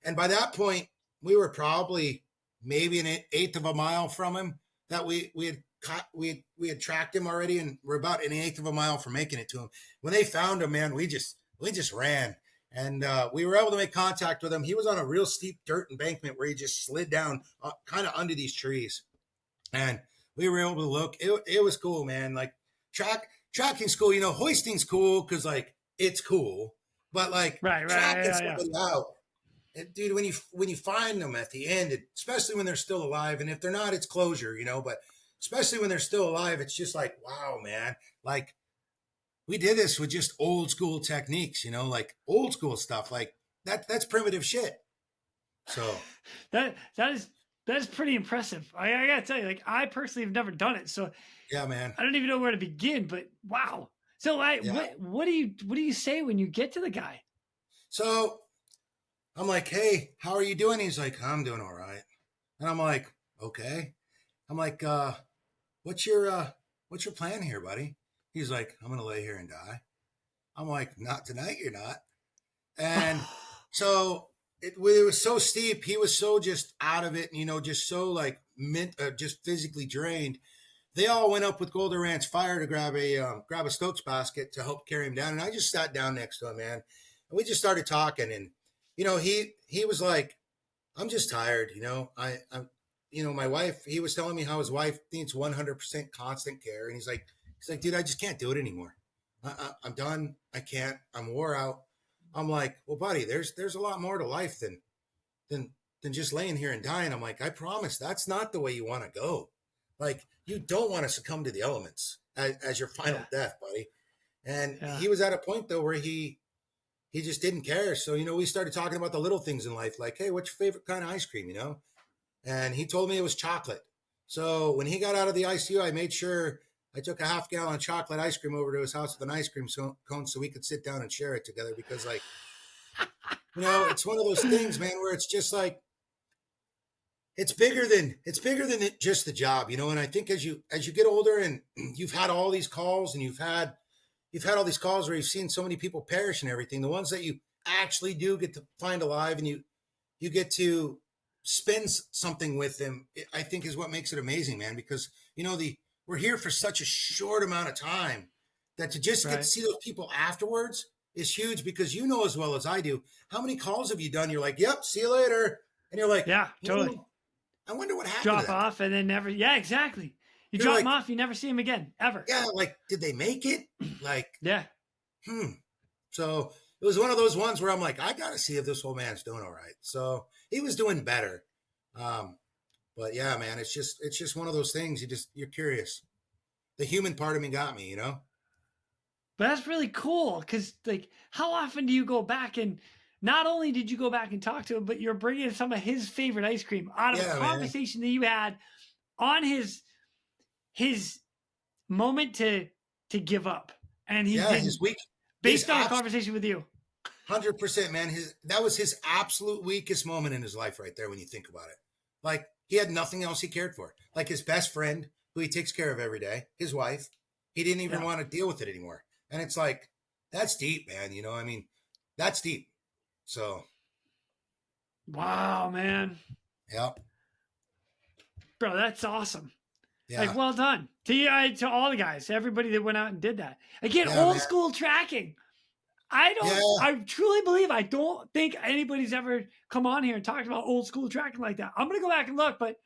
And by that point, we were probably maybe an eighth of a mile from him that we had tracked him already, and we're about an eighth of a mile from making it to him. When they found him, man, we just ran. And we were able to make contact with him. He was on a real steep dirt embankment where he just slid down kind of under these trees. And we were able to look. It was cool, man. Like tracking's cool. Hoisting's cool because, like, it's cool. But, like, tracking somebody out. And, dude, when you find them at the end, especially when they're still alive, and if they're not, it's closure, but especially when they're still alive, it's just like, wow, man. Like, we did this with just old school techniques, like old school stuff. Like that's primitive shit. So that is pretty impressive. I gotta tell you, like, I personally have never done it. So yeah, man, I don't even know where to begin, but wow. So what do you say when you get to the guy? So I'm like, hey, how are you doing? He's like, I'm doing all right. And I'm like, okay. I'm like, what's your plan here, buddy? He's like, I'm going to lay here and die. I'm like, not tonight, you're not. And so it was so steep. He was so just out of it, just so like just physically drained. They all went up with Golden Ranch Fire to grab a Stokes basket to help carry him down. And I just sat down next to him, man. And we just started talking. And, he was like, I'm just tired. My wife, he was telling me how his wife needs 100% constant care. And he's like, dude, I just can't do it anymore. I'm done. I can't. I'm wore out. I'm like, well, buddy, there's a lot more to life than just laying here and dying. I'm like, I promise that's not the way you want to go. Like, you don't want to succumb to the elements as your final death, buddy. And he was at a point though where he just didn't care. So, we started talking about the little things in life, like, hey, what's your favorite kind of ice cream? And he told me it was chocolate. So when he got out of the ICU, I made sure I took a half-gallon chocolate ice cream over to his house with an ice cream cone so we could sit down and share it together. Because, like, it's one of those things, man, where it's just like, it's bigger than just the job, And I think as you get older and you've had all these calls and you've had all these calls where you've seen so many people perish and everything, the ones that you actually do get to find alive and you get to spend something with them, I think is what makes it amazing, man. Because, we're here for such a short amount of time that to just get to see those people afterwards is huge, because as well as I do, how many calls have you done? You're like, yep, see you later. And you're like, yeah, totally. I wonder what happened. Drop off and then never. Yeah, exactly. You drop them off, you never see them again, ever. Yeah. Like, did they make it? Like, yeah. So it was one of those ones where I'm like, I got to see if this old man's doing all right. So he was doing better. But yeah, man, it's just one of those things. You're curious. The human part of me got me, But that's really cool, because, like, how often do you go back and not only did you go back and talk to him, but you're bringing some of his favorite ice cream out of a conversation that you had on his moment to give up, and he did his week based on a conversation with you. 100%, man. That was his absolute weakest moment in his life, right there. When you think about it, like, he had nothing else he cared for. Like, his best friend, who he takes care of every day, his wife, he didn't even want to deal with it anymore. And it's like, that's deep, man. That's deep. So. Wow, man. Yep. Bro, that's awesome. Yeah. Like, well done to all the guys, everybody that went out and did that. Again, school tracking. I truly believe, I don't think anybody's ever come on here and talked about old school tracking like that. I'm going to go back and look, but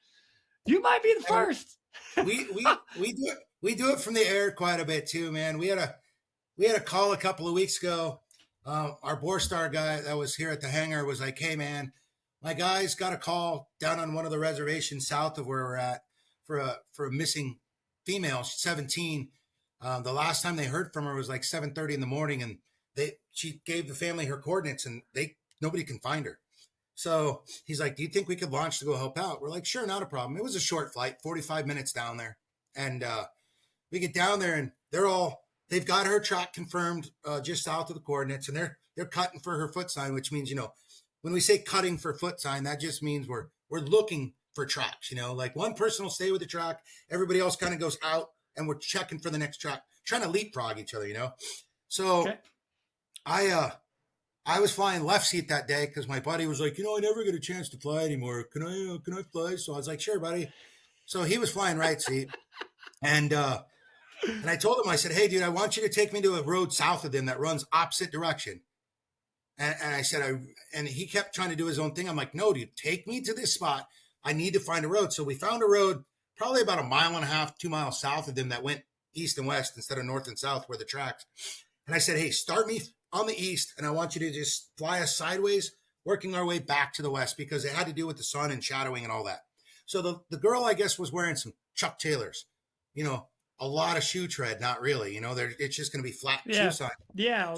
you might be the first. we do it from the air quite a bit too, man. We had we had a call a couple of weeks ago. Our Borstar guy that was here at the hangar was like, hey, man, my guy's got a call down on one of the reservations south of where we're at for a missing female. She's 17. The last time they heard from her was like 7:30 in the morning, and she gave the family her coordinates, and nobody can find her. So he's like, do you think we could launch to go help out? We're like, sure, not a problem. It was a short flight, 45 minutes down there. And we get down there, and they've got her track confirmed just south of the coordinates, and they're cutting for her foot sign, which means, when we say cutting for foot sign, that just means we're looking for tracks, like one person will stay with the track. Everybody else kind of goes out, and we're checking for the next track, trying to leapfrog each other, So okay. I was flying left seat that day because my buddy was like, I never get a chance to fly anymore. Can I fly? So I was like, sure, buddy. So he was flying right seat. And I told him, I said, hey, dude, I want you to take me to a road south of them that runs opposite direction. And I said, and he kept trying to do his own thing. I'm like, no, dude, take me to this spot. I need to find a road. So we found a road probably about 1.5 miles, 2 miles south of them that went east and west instead of north and south where the tracks. And I said, hey, start me on the east, and I want you to just fly us sideways, working our way back to the west, because it had to do with the sun and shadowing and all that. So the girl, I guess, was wearing some Chuck Taylors, a lot of shoe tread, not really, it's just going to be flat shoe sign. Yeah.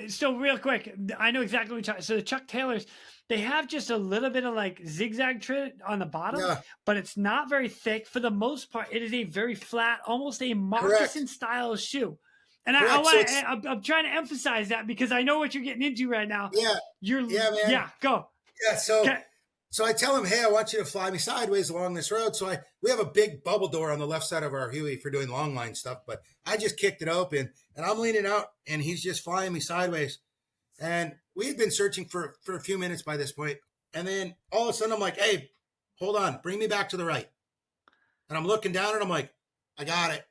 So real quick, I know exactly what you're talking. So the Chuck Taylors, they have just a little bit of like zigzag tread on the bottom, but it's not very thick. For the most part, it is a very flat, almost a moccasin style shoe. And I'm trying to emphasize that because I know what you're getting into right now. Yeah. Man. Yeah, go. Yeah. So I tell him, hey, I want you to fly me sideways along this road. So we have a big bubble door on the left side of our Huey for doing long line stuff, but I just kicked it open and I'm leaning out and he's just flying me sideways. And we had been searching for a few minutes by this point. And then all of a sudden I'm like, hey, hold on, bring me back to the right. And I'm looking down and I'm like, I got it.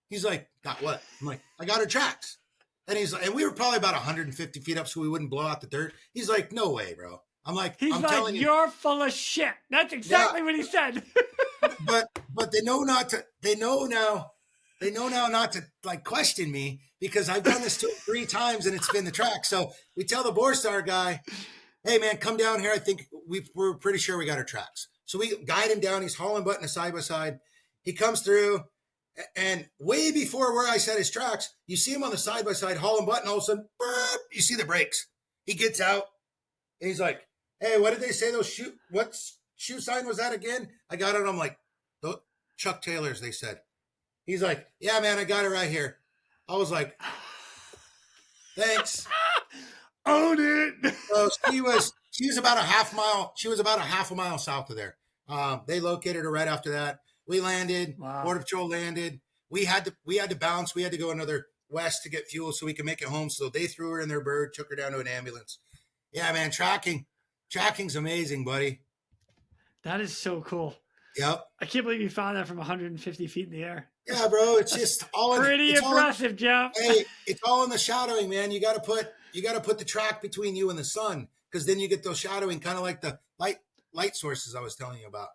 He's like, got what? I'm like, I got her tracks. And he's like, and we were probably about 150 feet up so we wouldn't blow out the dirt. He's like, no way, bro. I'm like, telling you, you're full of shit. That's exactly what he said. but they know not to. They know now not to like question me because I've done this 2-3 times and it's been the track. So we tell the Borstar guy, hey man, come down here. I think we're pretty sure we got our tracks. So we guide him down. He's hauling butt in a side by side. He comes through, and way before where I set his tracks, you see him on the side by side hauling butt, and all of a sudden, burp, you see the brakes. He gets out, and he's like, hey, what did they say? What shoe sign was that again? I got it. I'm like, Chuck Taylors, they said. He's like, yeah, man, I got it right here. I was like, thanks. Own it. So she was about a half mile. She was about a half a mile south of there. They located her right after that. We landed. Wow. Border Patrol landed. We had to bounce. We had to go another west to get fuel so we could make it home. So they threw her in their bird, took her down to an ambulance. Yeah, man, tracking's amazing, buddy. That is so cool. Yep. I can't believe you found that from 150 feet in the air. Yeah, bro. It's just all pretty impressive, Jeff. Hey, it's all in the shadowing, man. You got to put the track between you and the sun, because then you get those shadowing, kind of like the light sources I was telling you about.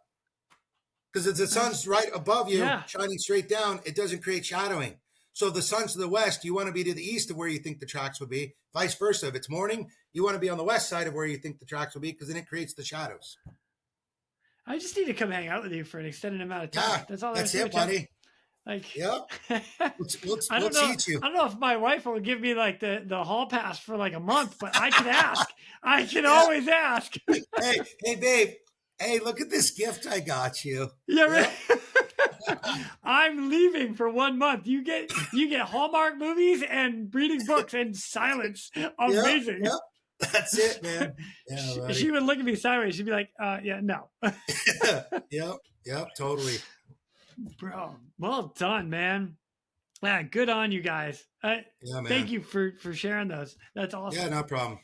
Because if the sun's right above you, shining straight down, it doesn't create shadowing. So if the sun's to the west, you want to be to the east of where you think the tracks would be. Vice versa. If it's morning, you want to be on the west side of where you think the tracks will be, because then it creates the shadows. I just need to come hang out with you for an extended amount of time. Yeah, that's it, buddy. Like, yep. We'll teach you. I don't know if my wife will give me like the hall pass for like a month, but I can ask. I can always ask. Hey, babe. Hey, look at this gift I got you. Yeah, right. I'm leaving for 1 month. You get Hallmark movies and reading books and silence. Amazing. Yep. That's it, man. Yeah, she would look at me sideways. She'd be like, yeah, no. Yep, totally. Bro, well done, man. Yeah, good on you guys. Man. Thank you for sharing those. That's awesome. Yeah, no problem.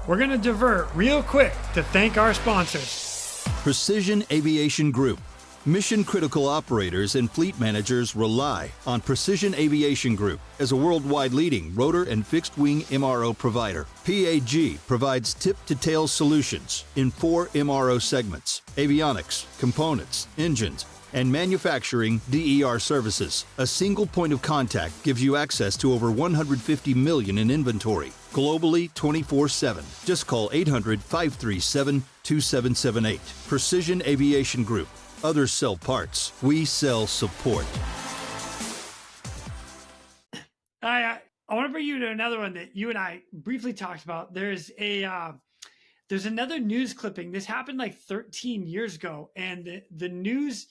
We're going to divert real quick to thank our sponsors. Precision Aviation Group. Mission-critical operators and fleet managers rely on Precision Aviation Group as a worldwide leading rotor and fixed-wing MRO provider. PAG provides tip-to-tail solutions in 4 MRO segments: avionics, components, engines, And manufacturing DER services. A single point of contact gives you access to over 150 million in inventory. Globally, 24/7. Just call 800-537-2778. Precision Aviation Group. Others sell parts. We sell support. I want to bring you to another one that you and I briefly talked about. There's another news clipping. This happened like 13 years ago, and the news.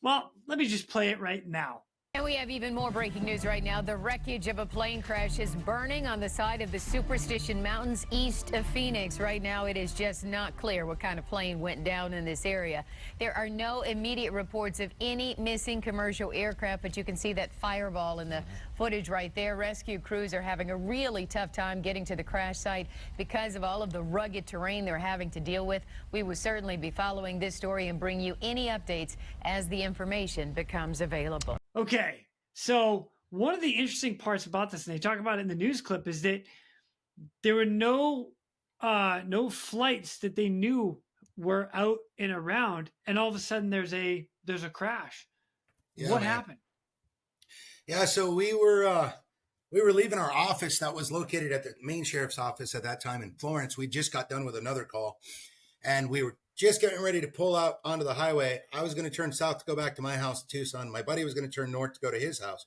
Well, let me just play it right now. And we have even more breaking news right now. The wreckage of a plane crash is burning on the side of the Superstition Mountains east of Phoenix. Right now, it is just not clear what kind of plane went down in this area. There are no immediate reports of any missing commercial aircraft, but you can see that fireball in the footage right there. Rescue crews are having a really tough time getting to the crash site because of all of the rugged terrain they're having to deal with. We will certainly be following this story and bring you any updates as the information becomes available. Okay, so one of the interesting parts about this, and they talk about it in the news clip, is that there were no flights that they knew were out and around, and all of a sudden there's a crash. Yeah, what man. happened? Yeah, so we were leaving our office that was located at the main sheriff's office at that time in Florence. We just got done with another call, and we were just getting ready to pull out onto the highway. I was going to turn south to go back to my house in Tucson. My buddy was going to turn north to go to his house.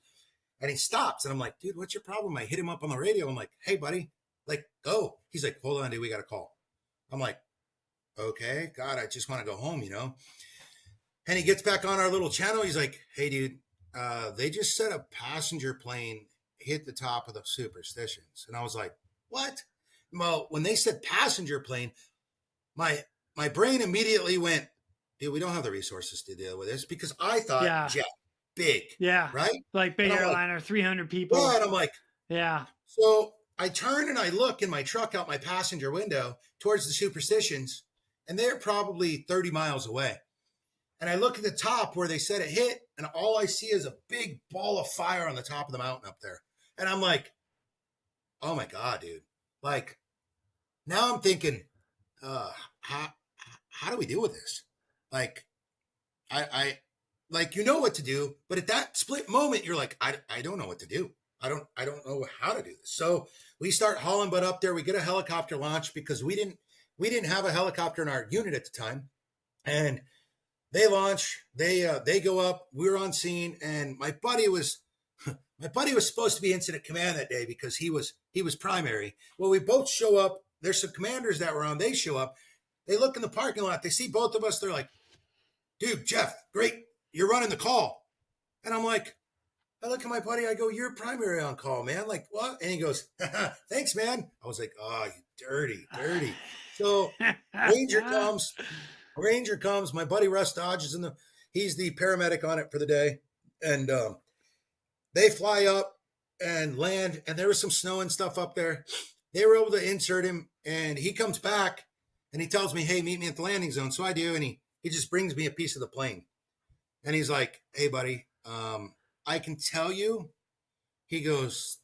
And he stops. And I'm like, dude, what's your problem? I hit him up on the radio. I'm like, hey, buddy, like, go. He's like, hold on, dude, we got a call. I'm like, okay, God, I just want to go home, you know? And he gets back on our little channel. He's like, hey, dude, they just said a passenger plane hit the top of the Superstitions. And I was like, what? Well, when they said passenger plane, my brain immediately went, dude, we don't have the resources to deal with this, because I thought jet, big. Yeah. Right? Like big airliner, 300 people. Yeah, and I'm like, yeah. So I turn and I look in my truck out my passenger window towards the Superstitions, and they're probably 30 miles away. And I look at the top where they said it hit, and all I see is a big ball of fire on the top of the mountain up there. And I'm like, oh my God, dude. Like, now I'm thinking, how do we deal with this? Like, I like, you know what to do, but at that split moment, you're like, I don't know what to do. I don't know how to do this. So we start hauling butt up there. We get a helicopter launch because we didn't have a helicopter in our unit at the time. And they launch, they go up, we were on scene, and my buddy was supposed to be incident command that day because he was primary. Well, we both show up. There's some commanders that were on, they show up. They look in the parking lot. They see both of us. They're like, dude, Jeff, great. You're running the call. And I'm like, I look at my buddy. I go, you're primary on call, man. Like, what? And he goes, thanks, man. I was like, oh, you dirty. So Ranger comes. My buddy Russ Dodge is he's the paramedic on it for the day. And they fly up and land. And there was some snow and stuff up there. They were able to insert him. And he comes back. And he tells me, hey, meet me at the landing zone. So I do. And he just brings me a piece of the plane. And he's like, hey, buddy, I can tell you, he goes,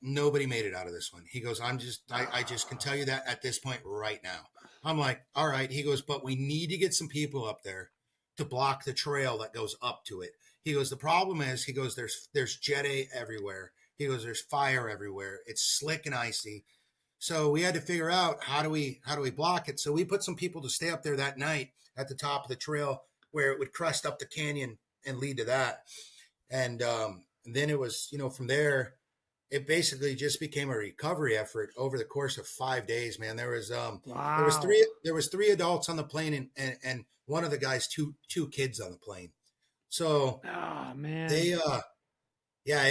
nobody made it out of this one. He goes, I just can tell you that at this point right now. I'm like, all right. He goes, but we need to get some people up there to block the trail that goes up to it. He goes, the problem is, he goes, there's Jet A everywhere. He goes, there's fire everywhere. It's slick and icy. So we had to figure out how do we block it. So we put some people to stay up there that night at the top of the trail where it would crest up the canyon and lead to that. And then it was, from there, it basically just became a recovery effort over the course of 5 days, man. There was there was three adults on the plane and one of the guys, two kids on the plane. So man,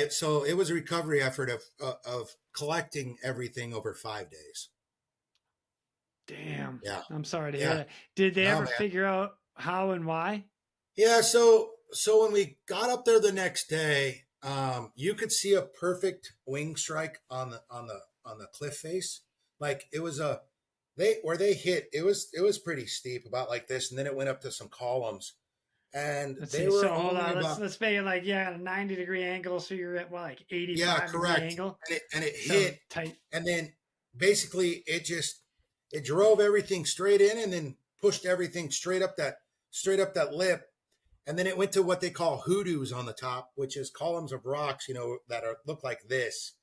so it was a recovery effort of collecting everything over 5 days. Damn. Yeah. I'm sorry to hear that. Did they ever figure out how and why? Yeah. So when we got up there the next day, you could see a perfect wing strike on the cliff face. Like it was where they hit, it was pretty steep, about like this. And then it went up to some columns. And hold on. Let's make it like, a 90-degree angle. So you're at like 85 degree angle. And it hit tight. And then basically it drove everything straight in and then pushed everything straight up that lip. And then it went to what they call hoodoos on the top, which is columns of rocks, that look like this.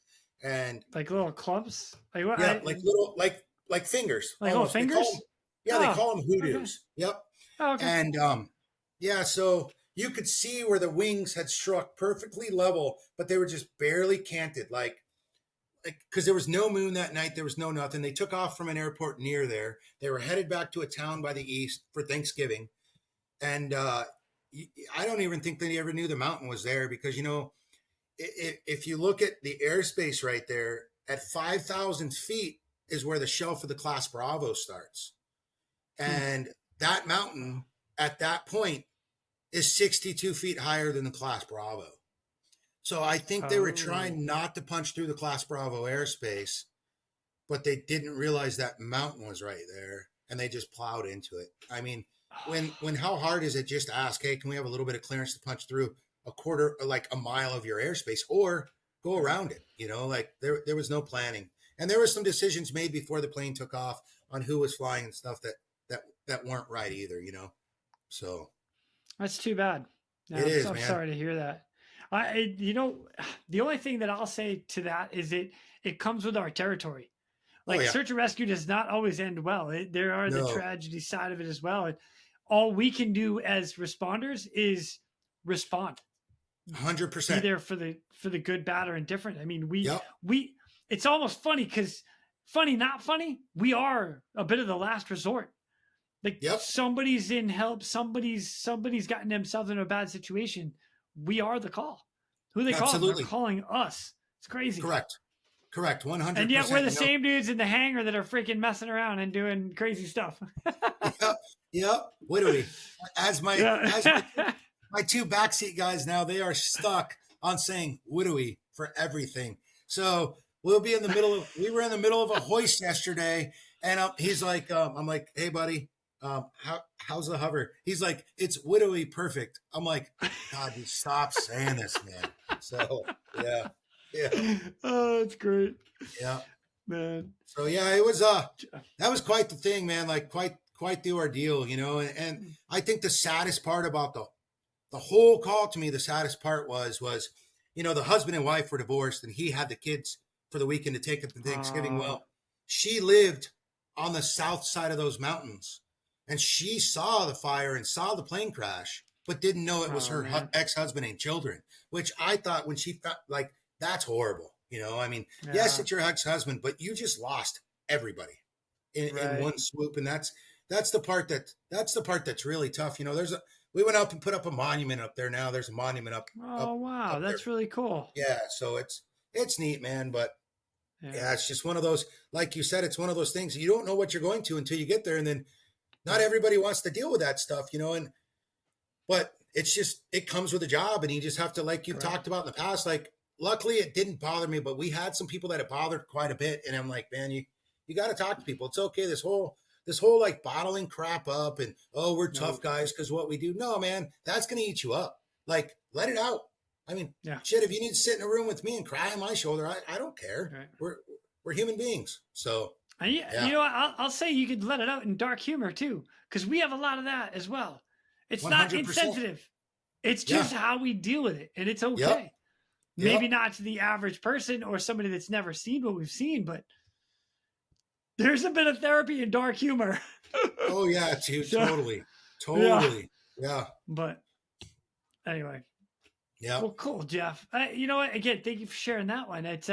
And like little clumps? Like what? Yeah, like little, like fingers. Like little fingers? They call them hoodoos. Okay. Yep. Oh, okay. And so you could see where the wings had struck perfectly level, but they were just barely canted, like because there was no moon that night, there was no nothing. They took off from an airport near there. They were headed back to a town by the east for Thanksgiving, and I don't even think they ever knew the mountain was there because if you look at the airspace right there at 5,000 feet is where the shelf of the class Bravo starts, and that mountain at that point is 62 feet higher than the class Bravo. So I think they were trying not to punch through the class Bravo airspace, but they didn't realize that mountain was right there and they just plowed into it. I mean, when how hard is it just to ask, hey, can we have a little bit of clearance to punch through a quarter, like a mile of your airspace, or go around it? Like there was no planning. And there were some decisions made before the plane took off on who was flying and stuff that weren't right either, So that's too bad. No, it is, I'm man. sorry to hear that. The only thing that I'll say to that is it comes with our territory. Like search and rescue does not always end well. There are the tragedy side of it as well. And all we can do as responders is respond. 100%. Be there for the good, bad, or indifferent. I mean, we it's almost funny because funny, not funny. We are a bit of the last resort. Like somebody's in help, somebody's gotten themselves in a bad situation. We are the call. Who they call? They're calling us. It's crazy. Correct. 100%. And yet we're the same dudes in the hangar that are freaking messing around and doing crazy stuff. Yep. What do we? As my two backseat guys now, they are stuck on saying "what do we" for everything. So we'll be in the middle of. We were in the middle of a hoist yesterday, and he's like, I'm like, hey buddy, how's the hover? He's like, it's widowy perfect. I'm like, God, you stop saying this, man. So yeah. Oh, it's great. Yeah, man. So yeah, it was that was quite the thing, man. Like quite the ordeal, And I think the saddest part about the whole call to me, the saddest part was the husband and wife were divorced, and he had the kids for the weekend to take up the Thanksgiving. Well, she lived on the south side of those mountains. And she saw the fire and saw the plane crash, but didn't know it was her ex-husband and children, which I thought when she felt like that's horrible. I mean, yes, it's your ex-husband, but you just lost everybody in one swoop. And that's the part that's really tough. We went up and put up a monument up there. Now there's a monument up. Oh, wow. That's really cool. Yeah. So it's neat, man. But yeah, it's just one of those, like you said, it's one of those things you don't know what you're going to until you get there. And then not everybody wants to deal with that stuff, but it's just, it comes with a job, and you just have to, like you've talked about in the past, like, luckily it didn't bother me, but we had some people that it bothered quite a bit. And I'm like, man, you got to talk to people. It's okay. This whole like bottling crap up and, oh, we're tough guys because what we do. No, man, that's going to eat you up. Like, let it out. I mean, shit, if you need to sit in a room with me and cry on my shoulder, I don't care. Right. We're human beings. So. You know what? I'll say you could let it out in dark humor too, because we have a lot of that as well. It's 100%. Not insensitive. It's just how we deal with it, and it's okay. Maybe not to the average person or somebody that's never seen what we've seen, but there's a bit of therapy in dark humor. Oh yeah, dude, totally. Yeah. But anyway. Yeah. Well, cool, Jeff. You know what? Again, thank you for sharing that one. It's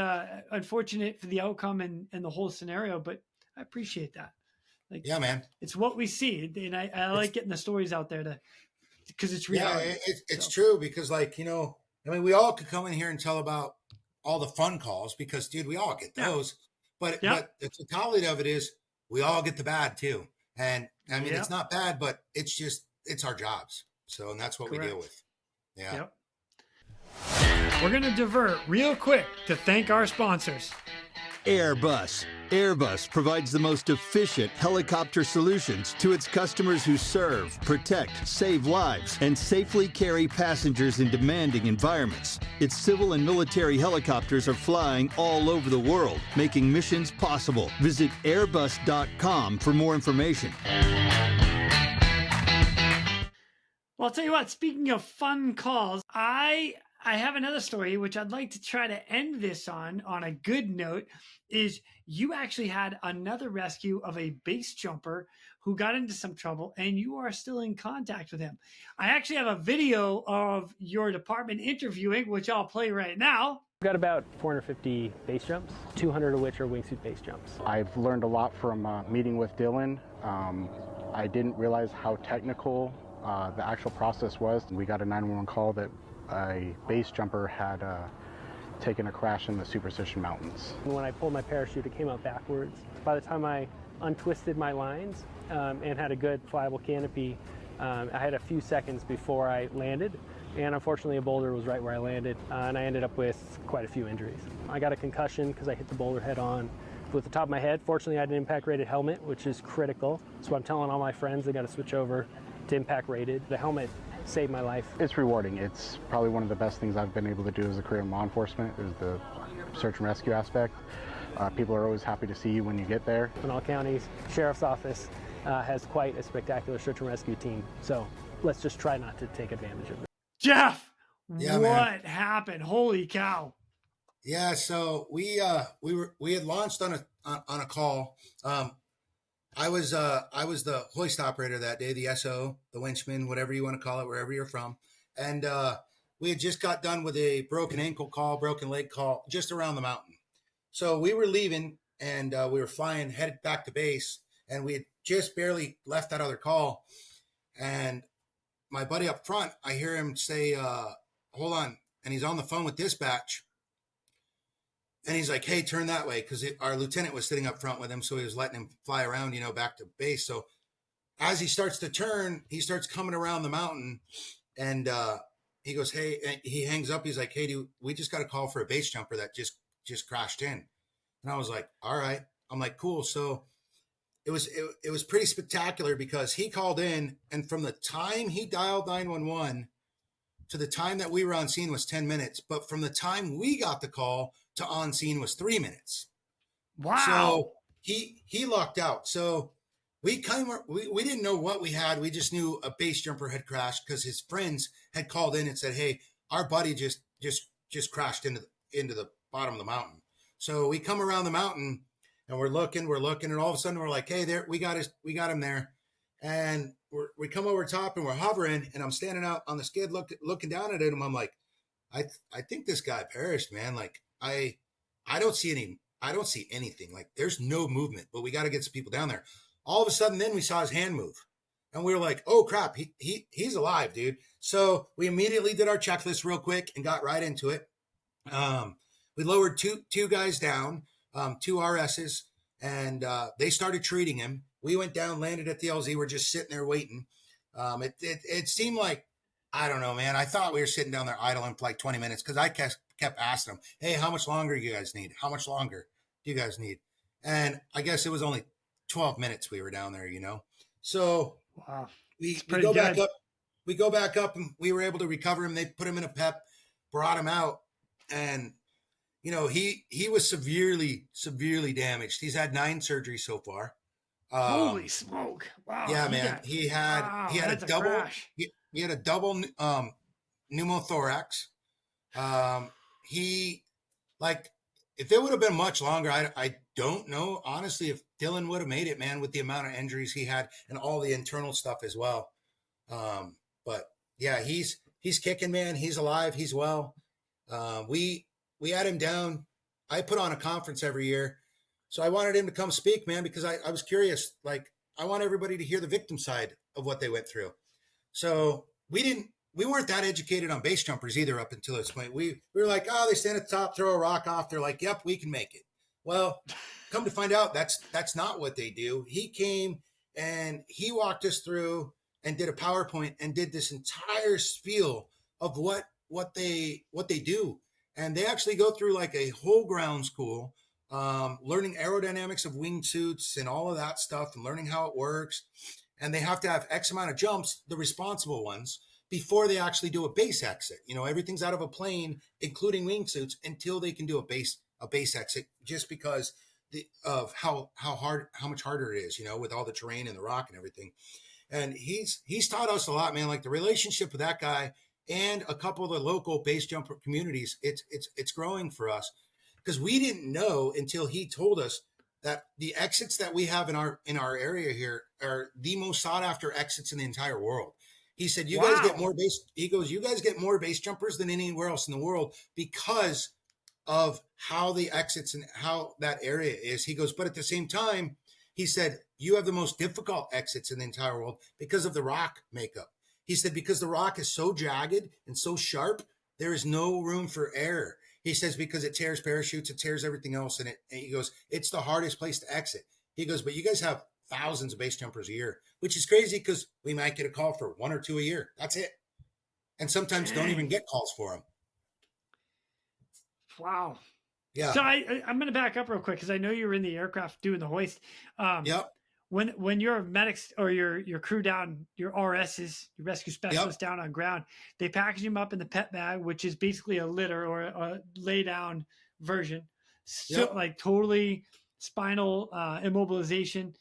unfortunate for the outcome and the whole scenario, but I appreciate that. Like, yeah, man. It's what we see, and I like getting the stories out there because it's reality. Yeah, it's true because, like, we all could come in here and tell about all the fun calls because, dude, we all get those. But the totality of it is we all get the bad too, and I mean it's not bad, but it's our jobs. So, and that's what we deal with. Yeah. Yep. We're going to divert real quick to thank our sponsors. Airbus. Airbus provides the most efficient helicopter solutions to its customers who serve, protect, save lives, and safely carry passengers in demanding environments. Its civil and military helicopters are flying all over the world, making missions possible. Visit airbus.com for more information. Well, Well, I'll tell you what, speaking of fun calls, I have another story which I'd like to try to end this on a good note. Is you actually had another rescue of a base jumper who got into some trouble, and you are still in contact with him. I actually have a video of your department interviewing, which I'll play right now. We've got about 450 base jumps, 200 of which are wingsuit base jumps. I've learned a lot from meeting with Dylan. I didn't realize how technical the actual process was. We got a 911 call that a base jumper had taken a crash in the Superstition Mountains. When I pulled my parachute, it came out backwards. By the time I untwisted my lines and had a good flyable canopy, I had a few seconds before I landed. And unfortunately, a boulder was right where I landed, and I ended up with quite a few injuries. I got a concussion because I hit the boulder head on with the top of my head. Fortunately, I had an impact-rated helmet, which is critical. So I'm telling all my friends they got to switch over to impact-rated. The helmet saved my life. It's rewarding. It's probably one of the best things I've been able to do as a career in law enforcement is the search and rescue aspect. People are always happy to see you when you get there. Pinal County's Sheriff's Office has quite a spectacular search and rescue team. So let's just try not to take advantage of it. Jeff, Yeah, what happened? Holy cow. Yeah, so we had launched on a call. I was the hoist operator that day, the SO, the winchman, whatever you want to call it, wherever you're from. And we had just got done with a broken ankle call, broken leg call, just around the mountain. So we were leaving and we were flying, headed back to base, and we had just barely left that other call. And my buddy up front, I hear him say, hold on. And he's on the phone with dispatch. And he's like, hey, turn that way. Because our lieutenant was sitting up front with him. So he was letting him fly around, back to base. So as he starts to turn, he starts coming around the mountain. And he goes, hey, and he hangs up. He's like, hey, dude, we just got a call for a base jumper that just crashed in. And I was like, all right. I'm like, cool. So it was pretty spectacular because he called in, and from the time he dialed 911 to the time that we were on scene was 10 minutes. But from the time we got the call to on scene was 3 minutes. Wow. So he lucked out. So we didn't know what we had. We just knew a base jumper had crashed because his friends had called in and said, hey, our buddy just crashed into the bottom of the mountain. So we come around the mountain and we're looking, and all of a sudden we're like, hey, there, we got him there. And we come over top and we're hovering, and I'm standing out on the skid looking down at him. I'm like, I think this guy perished, man. Like I don't see anything. Like there's no movement, but we got to get some people down there. All of a sudden, then we saw his hand move, and we were like, oh crap, he's alive, dude. So we immediately did our checklist real quick and got right into it. We lowered two guys down, two RSs, and they started treating him. We went down, landed at the LZ. We're just sitting there waiting. It seemed like, I don't know, man. I thought we were sitting down there idling for like 20 minutes because I kept asking them, hey, how much longer do you guys need? How much longer do you guys need? And I guess it was only 12 minutes we were down there, So wow. we go back up. We go back up, and we were able to recover him. They put him in a PEP, brought him out, and he was severely damaged. He's had 9 surgeries so far. Holy smoke! Wow. Yeah, man. He had a double. He had a double pneumothorax. If it would have been much longer, I don't know honestly if Dylan would have made it, man, with the amount of injuries he had and all the internal stuff as well. But yeah, he's kicking, man. He's alive. He's well. We had him down. I put on a conference every year. So I wanted him to come speak, man, because I was curious. Like, I want everybody to hear the victim side of what they went through. So we weren't that educated on base jumpers either up until this point. We were like, oh, they stand at the top, throw a rock off. They're like, yep, we can make it. Well, come to find out, that's not what they do. He came and he walked us through and did a PowerPoint and did this entire spiel of what they do. And they actually go through like a whole ground school, learning aerodynamics of wingsuits and all of that stuff and learning how it works. And they have to have X amount of jumps, the responsible ones, before they actually do a base exit. Everything's out of a plane, including wingsuits, until they can do a base exit, just because of how much harder it is, with all the terrain and the rock and everything. And he's taught us a lot, man. Like the relationship with that guy and a couple of the local base jumper communities, it's growing for us because we didn't know until he told us that the exits that we have in our area here are the most sought after exits in the entire world. He said, you guys get more base. He goes, you guys get more base jumpers than anywhere else in the world because of how the exits and how that area is. He goes, but at the same time, he said, you have the most difficult exits in the entire world because of the rock makeup. He said, because the rock is so jagged and so sharp, there is no room for error. He says, because it tears parachutes, it tears everything else. And he goes, it's the hardest place to exit. He goes, but you guys have thousands of base jumpers a year, which is crazy because we might get a call for 1 or 2 a year. That's it. And sometimes don't even get calls for them. Wow. Yeah. So I'm going to back up real quick because I know you were in the aircraft doing the hoist. Yep. When your medics or your crew down, your RSs, your rescue specialists down on ground, they package them up in the pet bag, which is basically a litter or a lay down version. So like totally spinal immobilization.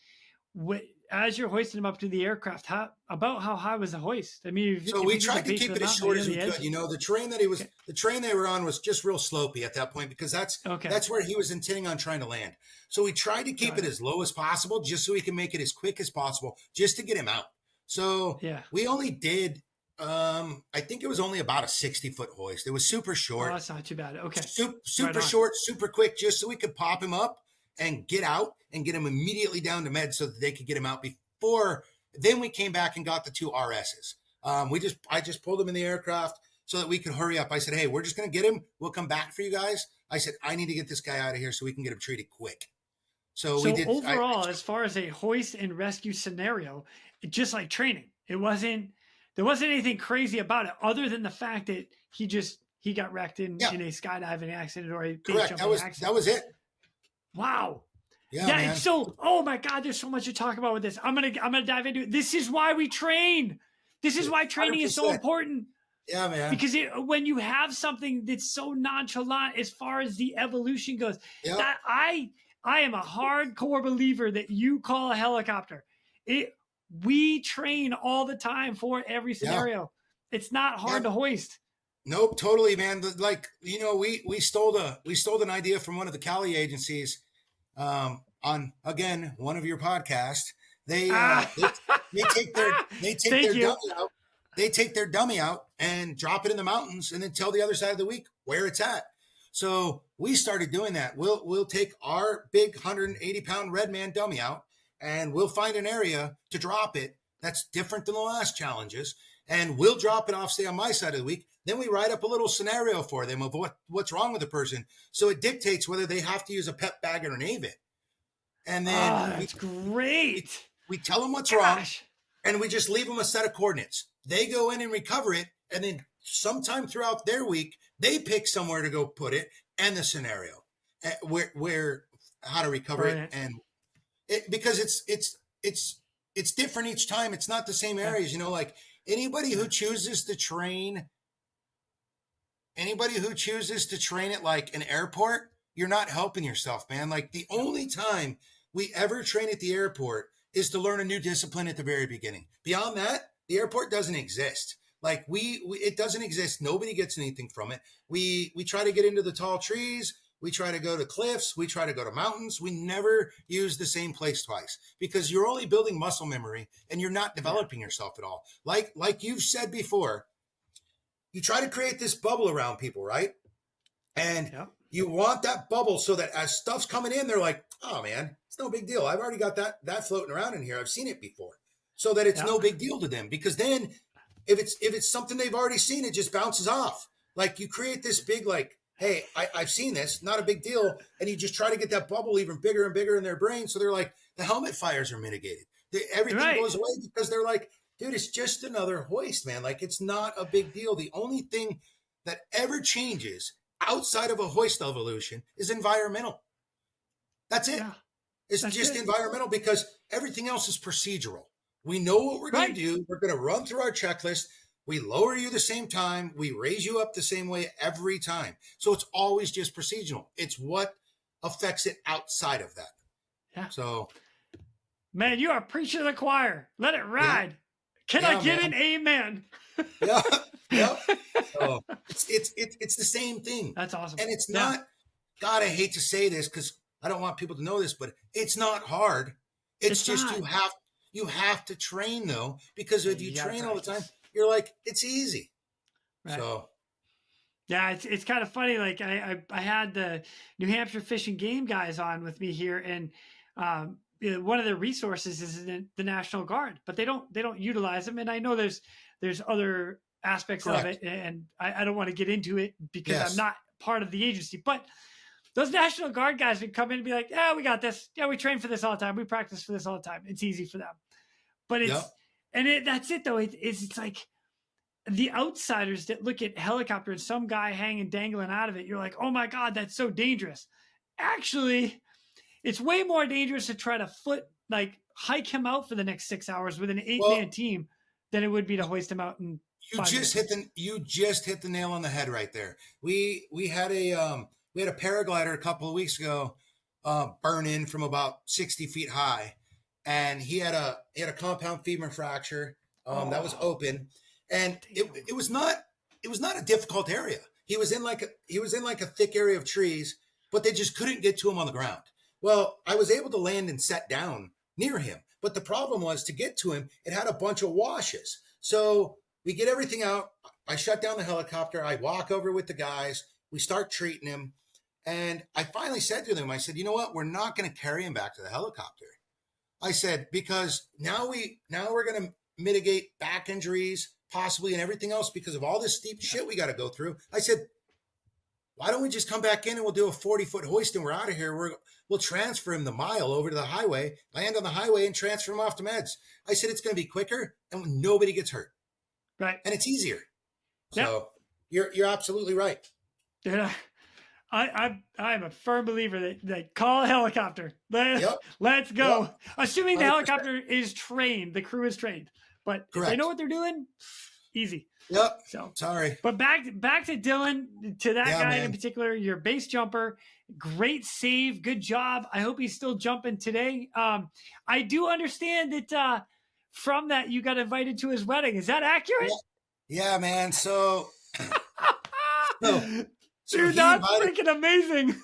As you're hoisting them up to the aircraft, how high was the hoist? I mean, so we tried to keep it as short as we could. You know, the terrain they were on was just real slopey at that point because that's where he was intending on trying to land. So we tried to keep it as low as possible just so we can make it as quick as possible just to get him out. So we only did, I think it was only about a 60-foot hoist. It was super short. Oh, that's not too bad. Okay. Super short, super quick, just so we could pop him up and get out and get him immediately down to med so that they could get him out before. Then we came back and got the 2 RSs. I just pulled them in the aircraft so that we could hurry up. I said, hey, we're just going to get him. We'll come back for you guys. I said, I need to get this guy out of here so we can get him treated quick. So we did. Overall, as far as a hoist and rescue scenario, just like training, there wasn't anything crazy about it other than the fact that he got wrecked in a skydiving accident or a base jumping accident. That was it. Wow. Yeah, man. So, oh my God, there's so much to talk about with this. I'm gonna dive into it. This is why we train. This is why training 100%. Is so important. Yeah, man. Because when you have something that's so nonchalant as far as the evolution goes, that I am a hardcore believer that you call a helicopter. We train all the time for every scenario. It's not hard to hoist. Nope, totally, man. Like, you know, we stole an idea from one of the Cali agencies on, again, one of your podcasts. They take their dummy out and drop it in the mountains and then tell the other side of the week where it's at. So we started doing that. We'll take our big 180-pound red man dummy out and we'll find an area to drop it that's different than the last challenges. And we'll drop it off, say, on my side of the week. Then we write up a little scenario for them of what's wrong with the person. So it dictates whether they have to use a pet bag or an AVIT. And then that's great. We tell them what's wrong, and we just leave them a set of coordinates. They go in and recover it, and then sometime throughout their week, they pick somewhere to go put it and the scenario where how to recover it, and because it's different each time. It's not the same areas, you know. Like anybody who chooses to train at like an airport, you're not helping yourself, man. Like the only time we ever train at the airport is to learn a new discipline at the very beginning. Beyond that, the airport doesn't exist. Like it doesn't exist. Nobody gets anything from it. We try to get into the tall trees. We try to go to cliffs. We try to go to mountains. We never use the same place twice because you're only building muscle memory and you're not developing yourself at all. Like you've said before, you try to create this bubble around people, right? And you want that bubble so that as stuff's coming in, they're like, oh man, it's no big deal. I've already got that floating around in here. I've seen it before. So that it's no big deal to them, because then if it's something they've already seen, it just bounces off. Like you create this big, like, hey, I've seen this, not a big deal. And you just try to get that bubble even bigger and bigger in their brain. So they're like, the helmet fires are mitigated. Everything goes away because they're like, dude, it's just another hoist, man. Like it's not a big deal. The only thing that ever changes outside of a hoist evolution is environmental. That's it. Yeah, it's just environmental because everything else is procedural. We know what we're going to do. We're going to run through our checklist. We lower you the same time. We raise you up the same way every time. So it's always just procedural. It's what affects it outside of that. Yeah. So Man, you are preaching to the choir. Let it ride. Yeah. Can I get an amen? Yeah. Yep. So it's the same thing. That's awesome. And it's not, God, I hate to say this because I don't want people to know this, but it's not hard. It's just not. You have to train though, because if you train all the time, you're like, it's easy. Right. So yeah, it's kind of funny. Like I had the New Hampshire Fish and Game guys on with me here, and one of their resources is the National Guard, but they don't utilize them. And I know there's other aspects of it, and I don't want to get into it because I'm not part of the agency. But those National Guard guys would come in and be like, "Yeah, we got this. Yeah, we train for this all the time. We practice for this all the time. It's easy for them." But that's it though. It's like the outsiders that look at helicopter and some guy hanging dangling out of it. You're like, "Oh my God, that's so dangerous." Actually, it's way more dangerous to try to hike him out for the next 6 hours with an 8-man team than it would be to hoist him out in You just hit the nail on the head right there. We had a paraglider a couple of weeks ago burn in from about 60 feet high, and he had a compound femur fracture that was open, and it was not a difficult area. He was in like a thick area of trees, but they just couldn't get to him on the ground. Well, I was able to land and set down near him, but the problem was to get to him, it had a bunch of washes. So we get everything out. I shut down the helicopter. I walk over with the guys. We start treating him. And I finally said to them, I said, you know what? We're not going to carry him back to the helicopter. I said, because now we're going to mitigate back injuries possibly and everything else because of all this steep shit we got to go through. I said, why don't we just come back in and we'll do a 40-foot hoist and we're out of here. We'll transfer him the mile over to the highway, land on the highway and transfer him off to meds. I said, it's going to be quicker and nobody gets hurt. Right. And it's easier. So you're absolutely right. Yeah. I'm a firm believer that call a helicopter. Let's go. Yep. Assuming the 100%. Helicopter is trained, the crew is trained. But if they know what they're doing, easy. Yep. So sorry. But back to Dylan, to that guy in particular, your base jumper, great save, good job. I hope he's still jumping today. I do understand that from that you got invited to his wedding. Is that accurate? Yeah, man. So dude, that's freaking amazing.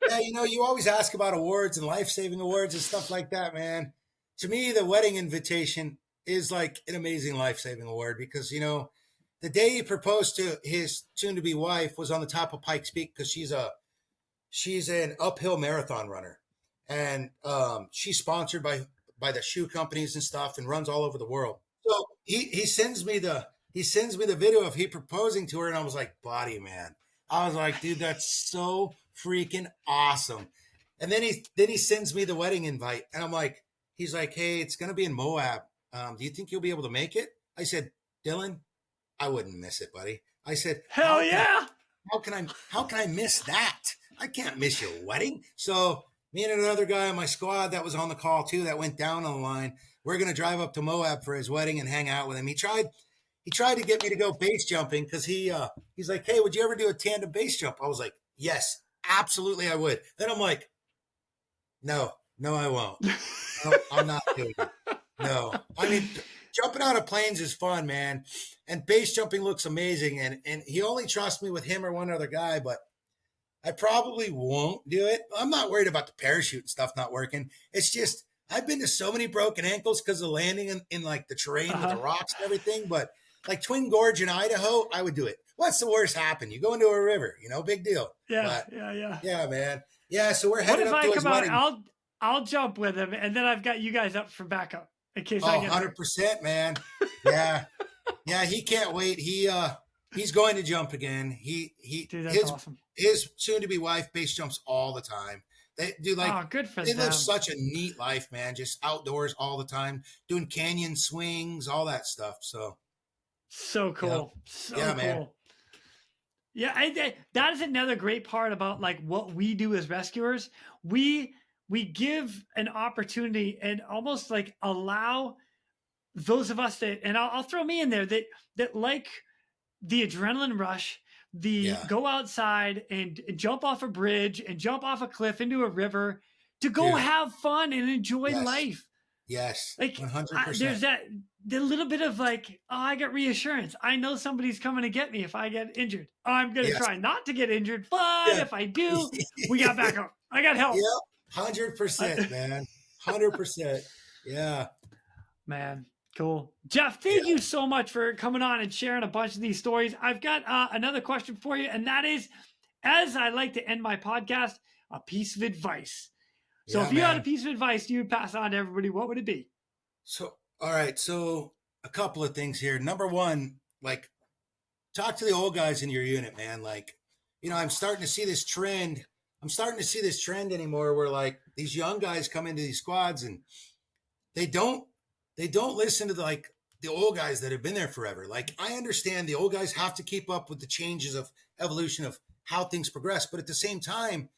Yeah, you always ask about awards and life-saving awards and stuff like that, man. To me, the wedding invitation is like an amazing life-saving award because, the day he proposed to his soon-to-be wife was on the top of Pikes Peak because she's an uphill marathon runner. And she's sponsored by the shoe companies and stuff and runs all over the world. So he sends me the video of he proposing to her, and I was like, buddy, man. I was like, dude, that's so freaking awesome. And then he sends me the wedding invite, and I'm like, he's like, hey, it's gonna be in Moab. Do you think you'll be able to make it? I said, Dylan, I wouldn't miss it, buddy. I said, hell yeah. How can I miss that? I can't miss your wedding. So me and another guy on my squad that was on the call too, that went down on the line, we're gonna drive up to Moab for his wedding and hang out with him. He tried to get me to go base jumping because he's like, hey, would you ever do a tandem base jump? I was like, yes, absolutely I would. Then I'm like, no, I won't. No, I'm not doing it. No. I mean, jumping out of planes is fun, man. And base jumping looks amazing. And he only trusts me with him or one other guy, but I probably won't do it. I'm not worried about the parachute and stuff not working. It's just, I've been to so many broken ankles because of landing in like the terrain with the rocks and everything. But like Twin Gorge in Idaho, I would do it. What's the worst happen? You go into a river, big deal. Yeah, but, yeah. Yeah, man. Yeah, so we're headed up to his wedding. I'll jump with him, and then I've got you guys up for backup in case I get 100%, man. Yeah. Yeah, he can't wait. He's going to jump again. Dude, that's awesome. His soon-to-be wife base jumps all the time. They do good for they them. live such a neat life, man. Just outdoors all the time, doing canyon swings, all that stuff. So cool. So cool. Man. Yeah, that is another great part about like what we do as rescuers. We give an opportunity and almost like allow those of us that, and I'll throw me in there, that like the adrenaline rush, go outside and jump off a bridge and jump off a cliff into a river to go have fun and enjoy life. Yes, Like 100%. there's the little bit of like, oh, I got reassurance. I know somebody's coming to get me if I get injured. Oh, I'm gonna try not to get injured, but if I do, we got backup. I got help. Yep, 100%, man. 100%. Yeah. Man, cool. Jeff, thank you so much for coming on and sharing a bunch of these stories. I've got another question for you, and that is, as I like to end my podcast, a piece of advice. So if you had a piece of advice you would pass on to everybody, what would it be? So, all right. So a couple of things here. Number one, like, talk to the old guys in your unit, man. Like, I'm starting to see this trend. I'm starting to see this trend anymore where like these young guys come into these squads and they don't listen to the old guys that have been there forever. Like, I understand the old guys have to keep up with the changes of evolution of how things progress. But at the same time,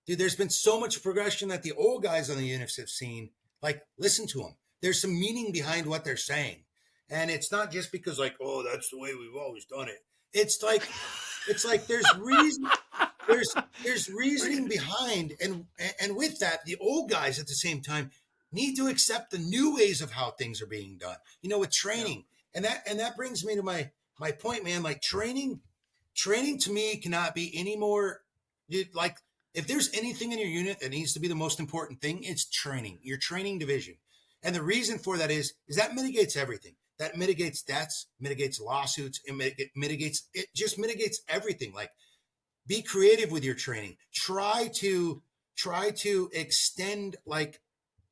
dude, there's been so much progression that the old guys on the units have seen. Like, listen to them. There's some meaning behind what they're saying. And it's not just because like, oh, that's the way we've always done it. It's like there's reason, there's reasoning behind. And with that, the old guys at the same time need to accept the new ways of how things are being done, with training. Yeah. And that brings me to my point, man. Like training to me cannot be any more, dude, like, if there's anything in your unit that needs to be the most important thing, it's training, your training division. And the reason for that is that mitigates everything. That mitigates deaths, mitigates lawsuits, it just mitigates everything. Like, be creative with your training. Try to extend, like,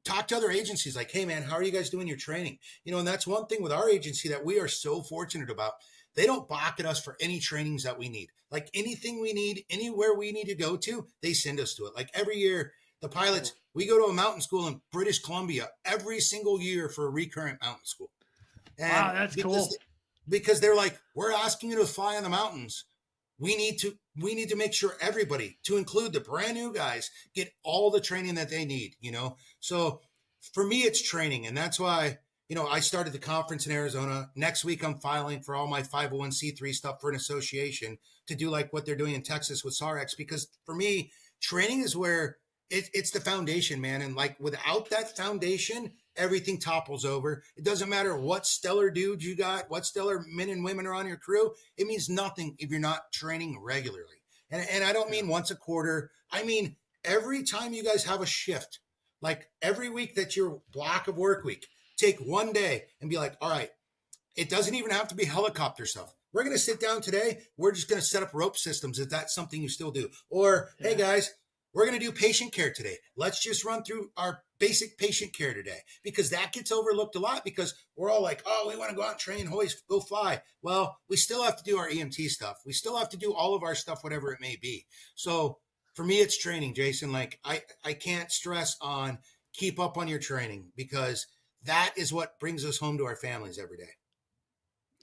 talk to other agencies. Like, hey man, how are you guys doing your training? And that's one thing with our agency that we are so fortunate about. They don't balk at us for any trainings that we need. Like, anything we need, anywhere we need to go to, they send us to it. Like, every year, the pilots, we go to a mountain school in British Columbia every single year for a recurrent mountain school. And wow, that's cool. Because they're like, we're asking you to fly on the mountains. We need to make sure everybody, to include the brand new guys, get all the training that they need, So for me, it's training. And that's why, I started the conference in Arizona. Next week, I'm filing for all my 501c3 stuff for an association to do like what they're doing in Texas with SARX. Because for me, training is where it's the foundation, man. And like, without that foundation, everything topples over. It doesn't matter what stellar dudes you got, what stellar men and women are on your crew. It means nothing if you're not training regularly. And I don't mean once a quarter. I mean, every time you guys have a shift, like every week that your block of work week, take one day and be like, all right, it doesn't even have to be helicopter stuff. We're going to sit down today. We're just going to set up rope systems if that's something you still do. Or, hey guys, we're going to do patient care today. Let's just run through our basic patient care today, because that gets overlooked a lot because we're all like, oh, we want to go out and train, hoist, go fly. Well, we still have to do our EMT stuff. We still have to do all of our stuff, whatever it may be. So for me, it's training, Jason. Like, I can't stress on keep up on your training, because that is what brings us home to our families every day.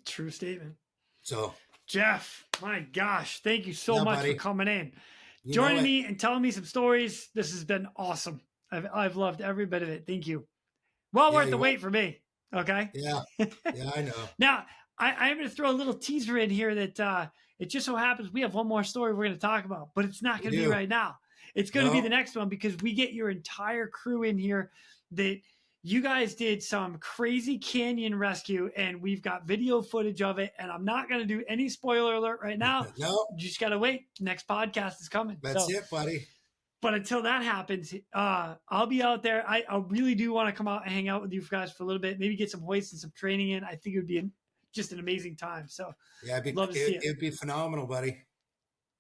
True statement. So, Jeff, my gosh, thank you so much buddy. for coming in, joining me and telling me some stories. This has been awesome. I've loved every bit of it. Thank you. Well worth the wait for me. Okay. Yeah. Yeah, I know. Now, I'm going to throw a little teaser in here that it just so happens we have one more story we're going to talk about, but it's not going to be right now. It's going to be the next one, because we get your entire crew in here that you guys did some crazy canyon rescue, and we've got video footage of it. And I'm not going to do any spoiler alert right now. No. You just got to wait. Next podcast is coming. That's it, buddy. But until that happens, I'll be out there. I really do want to come out and hang out with you guys for a little bit, maybe get some hoists and some training in. I think it would be just an amazing time. So yeah, love to see it. It'd be phenomenal, buddy.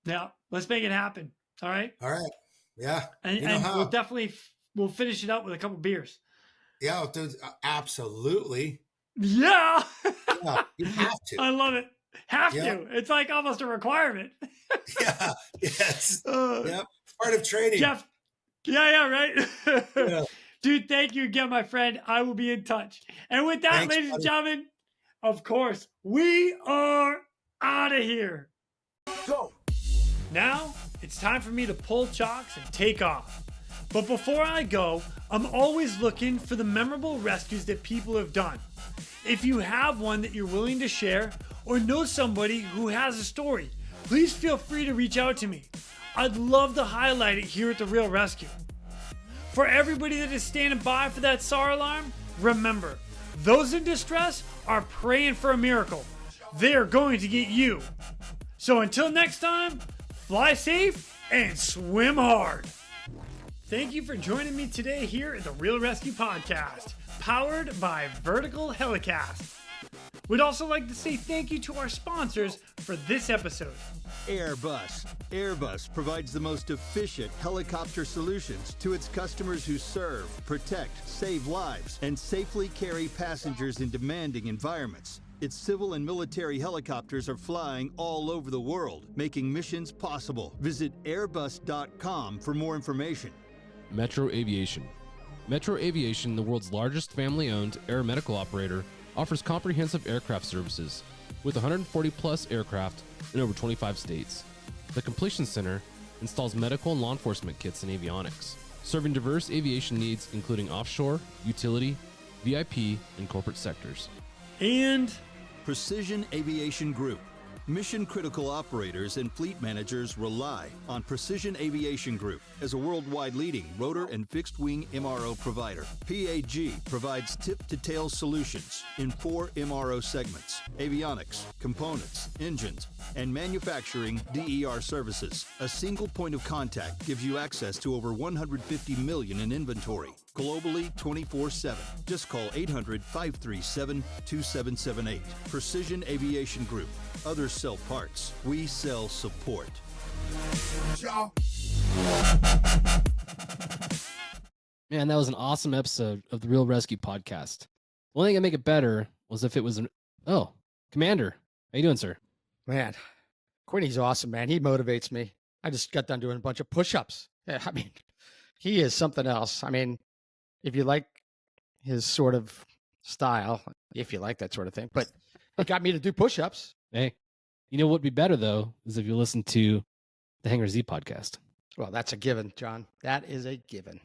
Yeah, let's make it happen. All right. All right. Yeah. And we'll finish it up with a couple beers. Yeah, dude, absolutely. Yeah. Yeah, you have to. I love it. Have to. It's like almost a requirement. Yeah. Yes. Yep. Part of training. Jeff. Yeah, right. Yeah. Dude, thank you again, my friend. I will be in touch. And with that, Thanks, ladies buddy. and gentlemen, of course, we are out of here. Go. Now, it's time for me to pull chocks and take off. But before I go, I'm always looking for the memorable rescues that people have done. If you have one that you're willing to share, or know somebody who has a story, please feel free to reach out to me. I'd love to highlight it here at the Real ResQ. For everybody that is standing by for that SAR alarm, remember, those in distress are praying for a miracle. They are going to get you. So until next time, fly safe and swim hard. Thank you for joining me today here at the Real ResQ Podcast, powered by Vertical Helicast. We'd also like to say thank you to our sponsors for this episode. Airbus. Airbus provides the most efficient helicopter solutions to its customers who serve, protect, save lives, and safely carry passengers in demanding environments. Its civil and military helicopters are flying all over the world, making missions possible. Visit airbus.com for more information. Metro Aviation. Metro Aviation, the world's largest family-owned aeromedical operator, offers comprehensive aircraft services with 140 plus aircraft in over 25 states. The Completion Center installs medical and law enforcement kits and avionics, serving diverse aviation needs including offshore, utility, VIP, and corporate sectors. And Precision Aviation Group. Mission-critical operators and fleet managers rely on Precision Aviation Group as a worldwide leading rotor and fixed-wing MRO provider. PAG provides tip-to-tail solutions in 4 MRO segments: avionics, components, engines, and manufacturing DER services. A single point of contact gives you access to over 150 million in inventory. Globally 24/7. Just call 800-537-2778. Precision Aviation Group. Others sell parts. We sell support. Man, that was an awesome episode of the Real ResQ Podcast. The only thing that make it better was if it was Commander. How you doing, sir? Man, Quinny's awesome, man. He motivates me. I just got done doing a bunch of push-ups. Yeah, I mean, he is something else. I mean, if you like his sort of style, if you like that sort of thing, but it got me to do push-ups. Hey, you know what would be better, though, is if you listen to the Hangar Z podcast. Well, that's a given, John. That is a given.